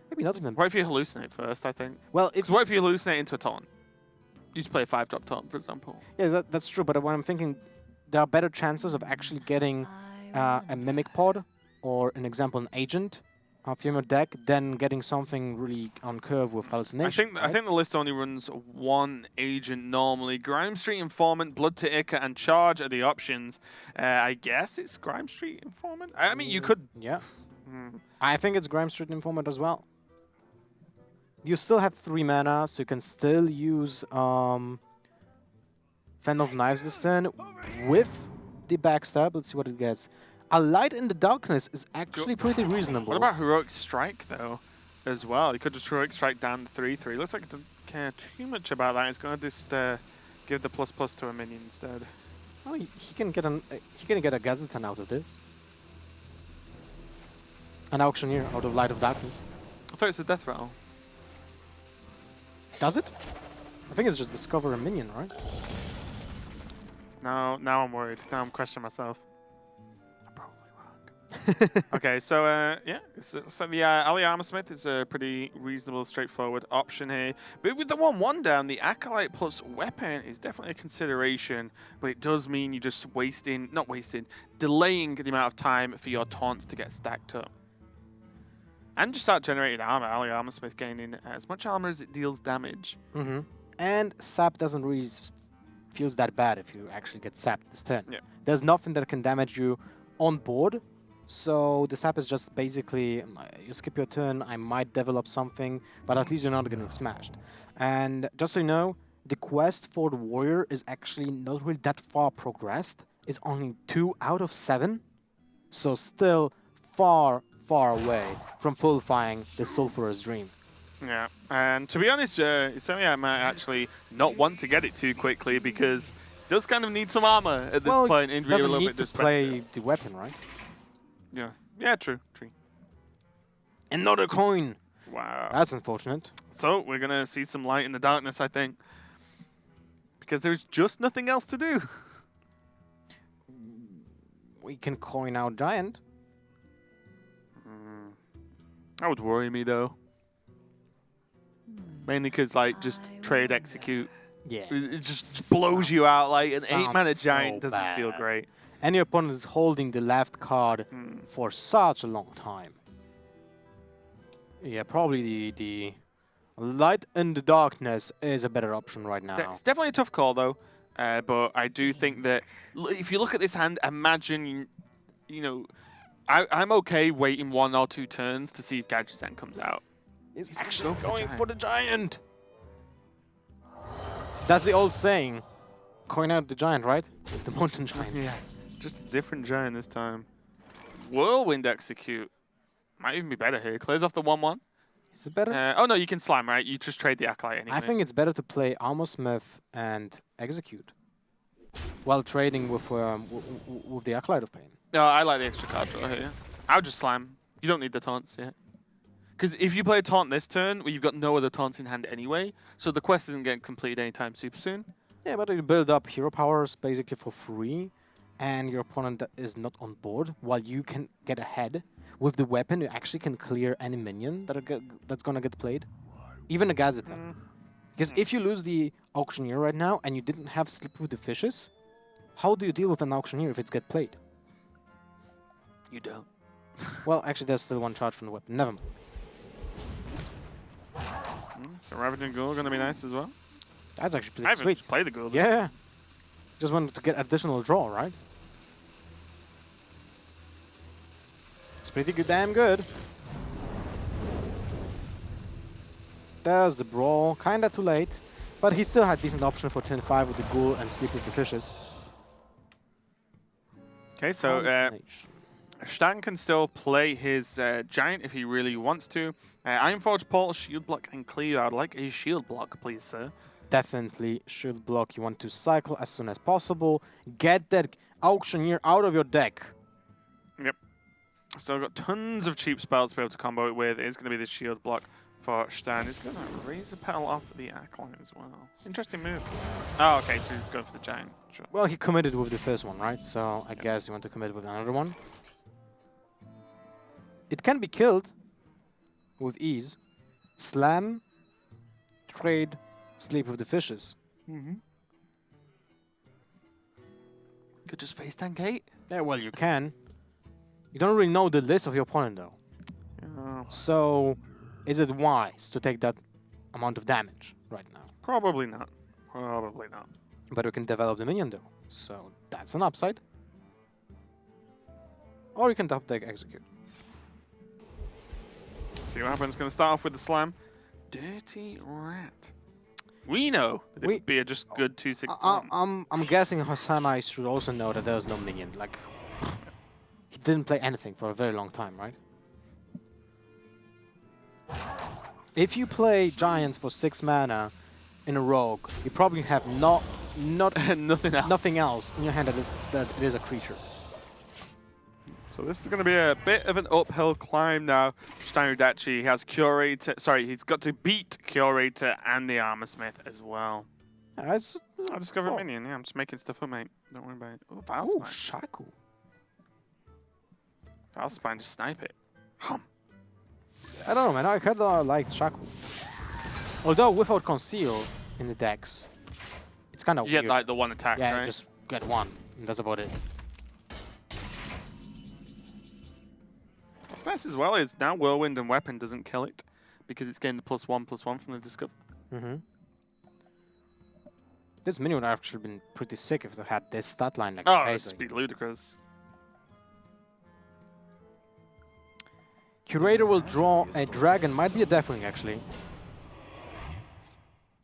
Maybe not even. What if you hallucinate first, I think? Well, Because what if you hallucinate into a taunt? You just play a 5-drop taunt, for example. Yeah, that's true. But when I'm thinking, there are better chances of actually getting a Mimic Pod or, an example, an Agent from your deck than getting something really on curve with hallucination. I think the list only runs 1 agent normally. Grime Street Informant, Blood to Ica, and Charge are the options. I guess it's Grime Street Informant. I mean, you could. Yeah. I think it's Grime Street Informant as well. You still have 3 mana, so you can still use Fan of Knives this turn with the backstab. Let's see what it gets. A Light in the Darkness is actually pretty reasonable. What about Heroic Strike, though, as well? You could just Heroic Strike down to 3/3. Looks like it doesn't care too much about that. It's going to just give the ++ to a minion instead. Oh, he can get a Gazetan out of this. An Auctioneer out of Light of Darkness. I thought it's a Death Rattle. Does it? I think it's just discover a minion, right? Now I'm worried. Now I'm questioning myself. I'm probably wrong. Okay, so yeah, so the Ali Armorsmith is a pretty reasonable, straightforward option here. But with the 1/1 down, the Acolyte plus Weapon is definitely a consideration. But it does mean you're just delaying the amount of time for your taunts to get stacked up. And just start generating armor. Ali Armorsmith gaining as much armor as it deals damage. And sap doesn't really feels that bad if you actually get sapped this turn. Yeah. There's nothing that can damage you on board. So the sap is just basically, you skip your turn, I might develop something, but at least you're not getting smashed. And just so you know, the quest for the warrior is actually not really that far progressed. It's only 2 out of 7. So still far away from fulfilling the Sulphurous Dream. Yeah, and to be honest, I might actually not want to get it too quickly because it does kind of need some armor at this point and be a little bit to play the weapon, right? Yeah, true. Another coin. Wow. That's unfortunate. So we're going to see some light in the darkness, I think. Because there's just nothing else to do. We can coin out Giant. That would worry me, though. Mainly because, like, just trade execute. Yeah. It just blows you out. Like, an 8-mana Sounds Giant so doesn't feel bad. great. And your opponent is holding the left card for such a long time. Yeah, probably the Light in the Darkness is a better option right now. It's definitely a tough call, though. But I do think that if you look at this hand, imagine, you know, I'm okay waiting 1 or 2 turns to see if Gadgetzan comes out. He's actually going for the Giant. That's the old saying. Coin out the Giant, right? The Mountain Giant. Yeah. Just a different Giant this time. Whirlwind Execute. Might even be better here. Clears off the 1/1. Is it better? Oh, no, you can Slime, right? You just trade the Acolyte anyway. I think it's better to play Armorsmith and Execute while trading with the Acolyte of Pain. No, I like the extra card draw here. I'll just Slime. You don't need the taunts yet. Because if you play a taunt this turn, well, you've got no other taunts in hand anyway, so the quest isn't getting completed anytime super soon. Yeah, but you build up hero powers basically for free, and your opponent is not on board, while you can get ahead. With the weapon, you actually can clear any minion that's going to get played. Even a Gazetan. Because if you lose the Auctioneer right now, and you didn't have Sleep with the Fishes, how do you deal with an Auctioneer if it's get played? You don't. Well, actually, there's still 1 charge from the weapon. Never mind. So Ravaging Ghoul going to be nice as well. That's actually pretty I haven't sweet. played the Ghoul. Yeah. Just wanted to get additional draw, right? It's pretty good, damn good. There's the Brawl. Kinda too late. But he still had decent option for turn 5 with the Ghoul and Sleep with the Fishes. Okay, so Stan can still play his Giant if he really wants to. Ironforge Portal, Shield Block, and Clear. I'd like a Shield Block, please, sir. definitely shield block. You want to cycle as soon as possible. Get that Auctioneer out of your deck. Yep. So I've got tons of cheap spells to be able to combo it with. It's going to be the shield block for Stan. He's going to raise the petal off the Acolyte as well. Interesting move. Oh, okay, so he's going for the Giant. Sure. Well, he committed with the first one, right? So I guess you want to commit with another one. It can be killed with ease. Slam, trade, sleep with the fishes. Could just face tank 8. Yeah, well, you can. You don't really know the list of your opponent, though. Oh. So, is it wise to take that amount of damage right now? Probably not. Probably not. But we can develop the minion, though. So, that's an upside. Or you can top deck execute. See what happens. Going to start off with the slam. Dirty Rat. We know that it would be a just good 2/6 turn. I'm guessing Hosama should also know that there's no minion. Like, he didn't play anything for a very long time, right? If you play Giants for 6 mana in a rogue, you probably have nothing else in your hand that is a creature. So this is going to be a bit of an uphill climb now. Steinudachi has Curator. Sorry, he's got to beat Curator and the Armorsmith as well. I discovered a minion. Yeah, I'm just making stuff up, mate. Don't worry about it. Oh, Valspine. Oh, Shaku. Valspine, just snipe it. Hum. I don't know, man. I kind of liked Shaku. Although without Conceal in the decks, it's kind of you weird. get like the one attack, yeah, right? just get one. And that's about it. What's nice as well is now Whirlwind and Weapon doesn't kill it because it's getting the +1/+1 from the Discover. This minion would have actually been pretty sick if it had this stat line. Like Oh, it'd crazy. just be ludicrous. Curator will draw a dragon. Might be a Deathwing, actually.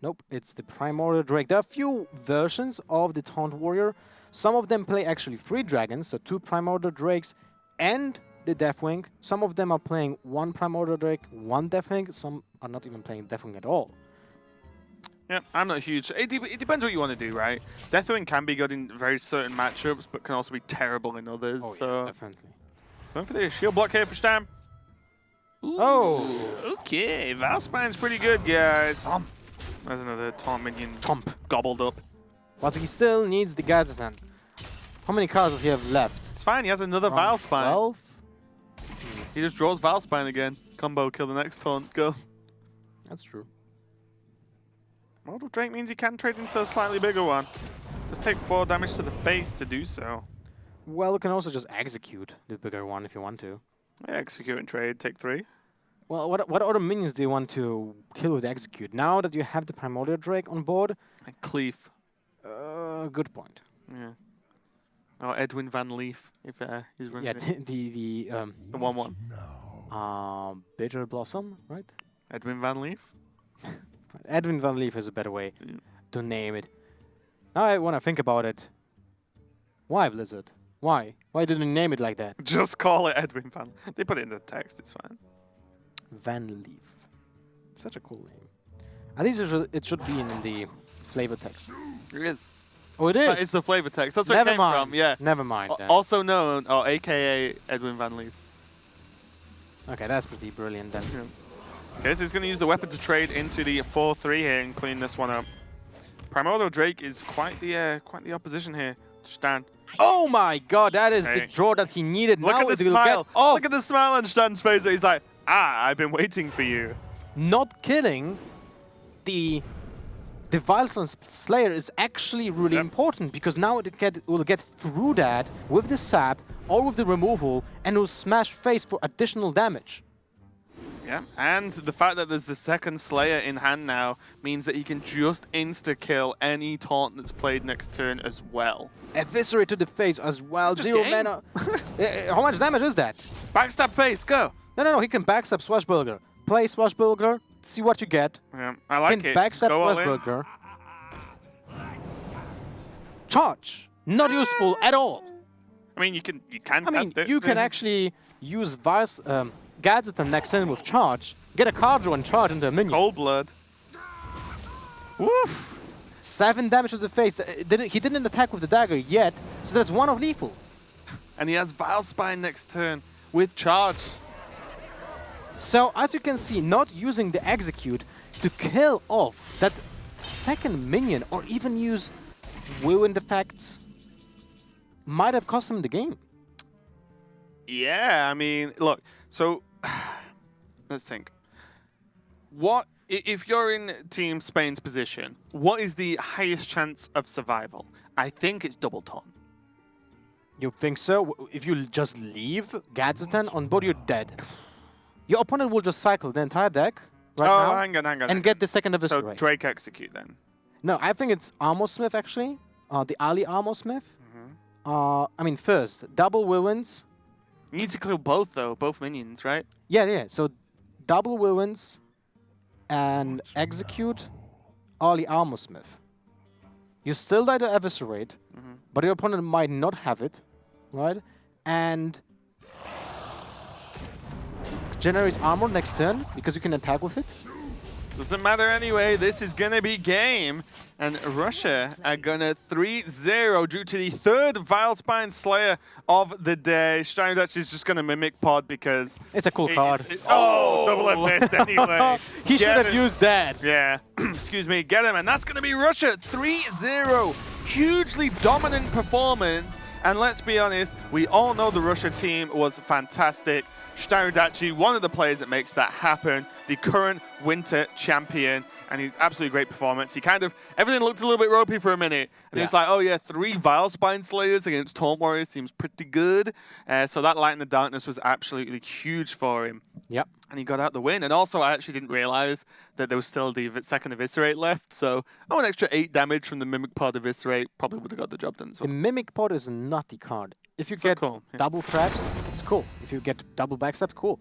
Nope, it's the Primordial Drake. There are a few versions of the Taunt Warrior. Some of them play actually 3 dragons, so 2 Primordial Drakes and the Deathwing. Some of them are playing 1 Primordial Drake, 1 Deathwing. Some are not even playing Deathwing at all. Yeah, I'm not huge. It depends what you want to do, right? Deathwing can be good in very certain matchups, but can also be terrible in others. Oh, so yeah, definitely. going for the shield block here for Stam. Ooh, oh! Okay, Valspine's pretty good, guys. There's another Taunt minion gobbled up. But he still needs the Gazatan. How many cards does he have left? It's fine, he has another Valspine. 12? He just draws Valspine again. Combo, kill the next taunt, go. That's true. Mortal Drake means he can trade into a slightly bigger one. Just take 4 damage to the face to do so. Well, you can also just execute the bigger one if you want to. Yeah, execute and trade, take 3. Well, what other minions do you want to kill with execute? Now that you have the Primordial Drake on board? And Cleef. Good point. Yeah. Or Edwin Van Leaf, if he's running it. the 1/1. Bitter Blossom, right? Edwin Van Leaf? Edwin Van Leaf is a better way to name it. Now I want to think about it. Why Blizzard? Why? Why didn't you name it like that? Just call it Edwin Van. They put it in the text, it's fine. Van Leaf. Such a cool name. At least it should be in the flavor text. It is. Oh, it is? It's the flavor text. That's where it came from, yeah. Never mind. Then. Also known, or AKA Edwin Van Leaf. Okay, that's pretty brilliant then. Yeah. Okay, so he's going to use the weapon to trade into the 4/3 here and clean this one up. Primordial Drake is quite the opposition here to Stan. Oh my god, that is the draw that he needed. Look now at the it will smile. get off. Look at the smile on Stan's face. He's like, I've been waiting for you. Not killing the Vilesland Slayer is actually really important because now it will get through that with the sap or with the removal and will smash face for additional damage. Yeah, and the fact that there's the second Slayer in hand now means that he can just insta-kill any taunt that's played next turn as well. Eviscerate to the face as well. Just 0 mana. How much damage is that? Backstab face, go! No, he can backstab Swashbuckler. Play Swashbuckler, see what you get. Yeah, I like Can it. backstab Go all in. Swashbuckler. Charge! Not useful at all. I mean, you can I mean, cast it. you can actually use Gadgeton next in with charge, get a card draw and charge into a minion. Cold blood. Woof! 7 damage to the face. He didn't attack with the dagger yet, so that's 1 of lethal. And he has Vile Spine next turn with charge. So, as you can see, not using the execute to kill off that second minion or even use whirlwind effects might have cost him the game. Yeah, I mean, look, so let's think. What if you're in Team Spain's position, what is the highest chance of survival? I think it's double taunt. You think so? If you just leave Gadsden on board, you're dead. Your opponent will just cycle the entire deck now hang on. and get the second eviscerate. So Drake execute then? No, I think it's Armor Smith actually. The Ali Armor Smith. I mean, first, double whirlwinds. You need to kill both though, both minions, right? Yeah. So double whirlwinds and execute Ali Armor Smith. You still die to eviscerate, but your opponent might not have it, right? And generates armor next turn because you can attack with it. Doesn't matter anyway, this is gonna be game. And Russia are gonna 3-0 due to the third Vile Spine Slayer of the day. Steindatch is just gonna mimic pod because... It's a cool card. Double and missed anyway. He should have used that. Yeah, excuse me, get him. And that's gonna be Russia 3-0. Hugely dominant performance. And let's be honest, we all know the Russia team was fantastic. Steindatch, one of the players that makes that happen, the current winter champion, and he's absolutely great performance. He kind of, everything looked a little bit ropey for a minute, and he was like, oh yeah, 3 Vile Spine Slayers against Taunt Warriors seems pretty good. So that Light in the Darkness was absolutely huge for him. Yep. And he got out the win. And also, I actually didn't realize that there was still the second Eviscerate left. So, an extra 8 damage from the Mimic Pod Eviscerate probably would have got the job done as well. The Mimic Pod is a nutty card. If you So get cool, yeah. double traps, it's cool. If you get double backstab, cool.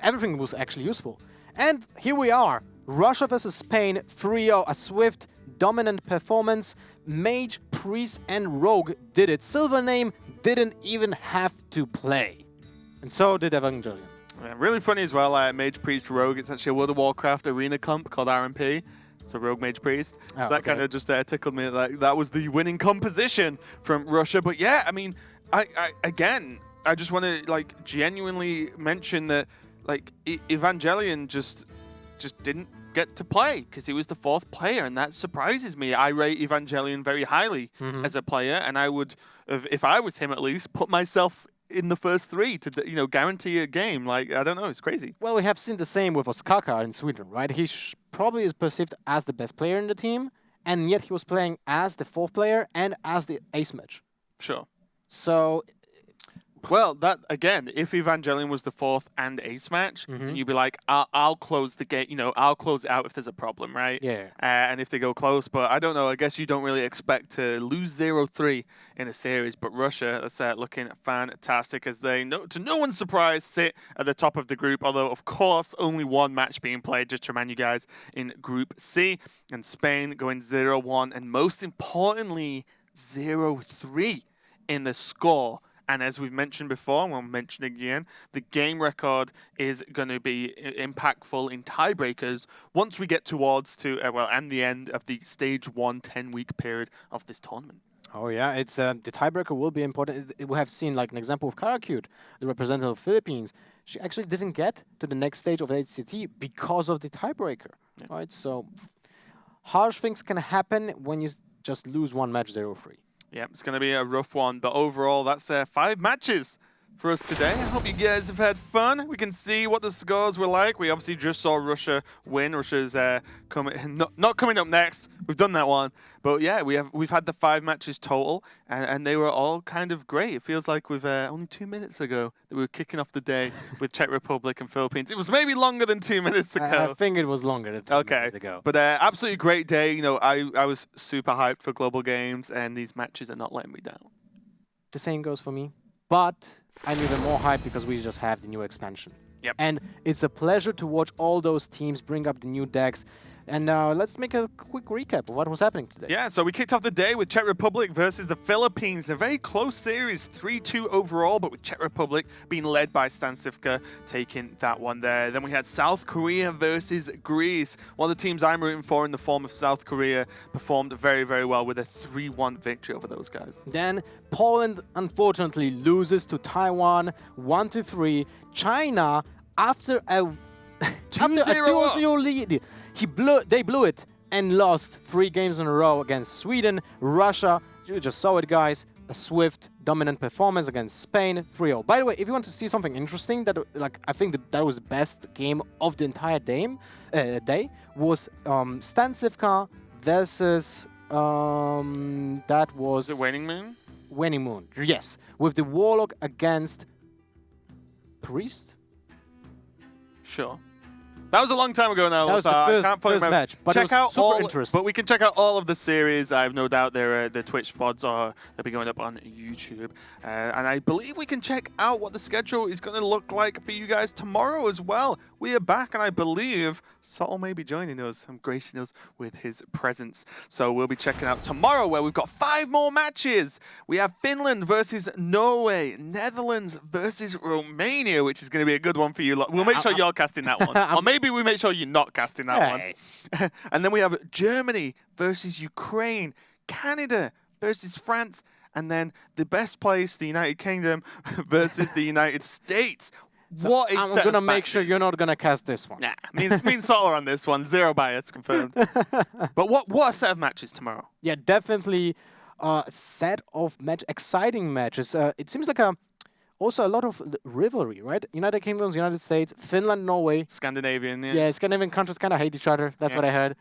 Everything was actually useful. And here we are. Russia versus Spain, 3-0. A swift, dominant performance. Mage, Priest, and Rogue did it. Silver Name didn't even have to play. And so did Evangelion. Yeah, really funny as well, Mage Priest Rogue. It's actually a World of Warcraft arena comp called RMP. So Rogue Mage Priest. Oh, that kind of just tickled me. That was the winning composition from Russia. But yeah, I mean, I just want to genuinely mention that Evangelion just didn't get to play because he was the 4th player, and that surprises me. I rate Evangelion very highly as a player, and I would, if I was him at least, put myself in the first 3 to guarantee a game. I don't know, it's crazy. Well, we have seen the same with Oskaka in Sweden, right? He probably is perceived as the best player in the team, and yet he was playing as the 4th player and as the ace match. Sure. So, well, that again, if Evangelion was the 4th and ace match, then you'd be like, I'll close the game. I'll close it out if there's a problem, right? Yeah. And if they go close, but I don't know. I guess you don't really expect to lose 0-3 in a series. But Russia, that's looking fantastic as they, to no one's surprise, sit at the top of the group. Although, of course, only one match being played. Just to remind you guys, in Group C, and Spain going 0-1, and most importantly, 0-3 in the score. And as we've mentioned before, and we'll mention again, the game record is going to be impactful in tiebreakers once we get towards and the end of the Stage 1 10-week period of this tournament. Oh yeah, it's the tiebreaker will be important. We have seen an example of Karakute, the representative of the Philippines. She actually didn't get to the next stage of HCT because of the tiebreaker, right? So harsh things can happen when you just lose one match 0-3. Yeah, it's going to be a rough one, but overall, that's 5 matches for us today. I hope you guys have had fun. We can see what the scores were like. We obviously just saw Russia win. Russia's not coming up next. We've done that one, but yeah, we've had the 5 matches total, and they were all kind of great. It feels like we've only 2 minutes ago that we were kicking off the day with Czech Republic and Philippines. It was maybe longer than 2 minutes ago. I think it was longer than 2 minutes ago. But absolutely great day. I was super hyped for Global Games, and these matches are not letting me down. The same goes for me, but I'm even more hyped because we just have the new expansion. Yep. And it's a pleasure to watch all those teams bring up the new decks. And let's make a quick recap of what was happening today. Yeah, so we kicked off the day with Czech Republic versus the Philippines. A very close series, 3-2 overall, but with Czech Republic being led by Stan Sivka taking that one there. Then we had South Korea versus Greece. One of the teams I'm rooting for in the form of South Korea performed very, very well with a 3-1 victory over those guys. Then Poland unfortunately loses to Taiwan 1-3. China, after a 2-0 lead, they blew it and lost 3 games in a row against Sweden. Russia, you just saw it, guys. A swift, dominant performance against Spain, 3-0. By the way, if you want to see something interesting, that I think that was the best game of the entire day, was Stan Sivka versus that was the Waning Moon? Waning Moon, yes, with the Warlock against Priest. Sure. That was a long time ago now. That was the first match, but it was super interesting. But we can check out all of the series. I have no doubt the Twitch VODs they'll be going up on YouTube. And I believe we can check out what the schedule is going to look like for you guys tomorrow as well. We are back, and I believe Sol may be joining us and gracing us with his presence. So we'll be checking out tomorrow, where we've got 5 more matches. We have Finland versus Norway, Netherlands versus Romania, which is going to be a good one for you. We'll make sure you're casting that one. Or maybe we make sure you're not casting that one. And then we have Germany versus Ukraine, Canada versus France, and then the best place, the United Kingdom versus the United States. So what is I'm going to make sure you're not going to cast this one. Nah, me and Solar on this one. 0 bias confirmed. But what a set of matches tomorrow. Yeah, definitely a set of exciting matches. It seems like also a lot of rivalry, right? United Kingdom, United States, Finland, Norway. Scandinavian, yeah. Yeah, Scandinavian countries kind of hate each other. That's what I heard.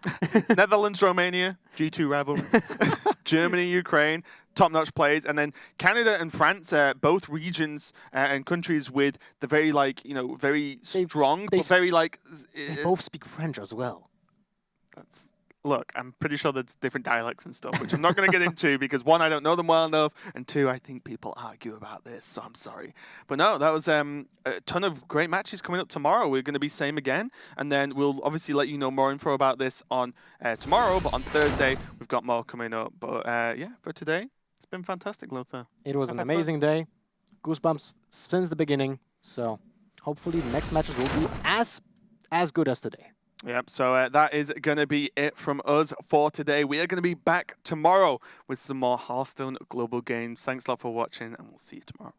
Netherlands, Romania, G2 rivalry. Germany, Ukraine, top-notch players. And then Canada and France, both regions and countries with the very, very strong, but very, They both speak French as well. Look, I'm pretty sure there's different dialects and stuff, which I'm not going to get into because 1, I don't know them well enough, and 2, I think people argue about this, so I'm sorry. But no, that was a ton of great matches coming up tomorrow. We're going to be same again, and then we'll obviously let you know more info about this on tomorrow, but on Thursday, we've got more coming up. But yeah, for today, it's been fantastic, Lothar. It was an amazing day. Goosebumps since the beginning, so hopefully the next matches will be as good as today. Yep, so that is going to be it from us for today. We are going to be back tomorrow with some more Hearthstone Global Games. Thanks a lot for watching, and we'll see you tomorrow.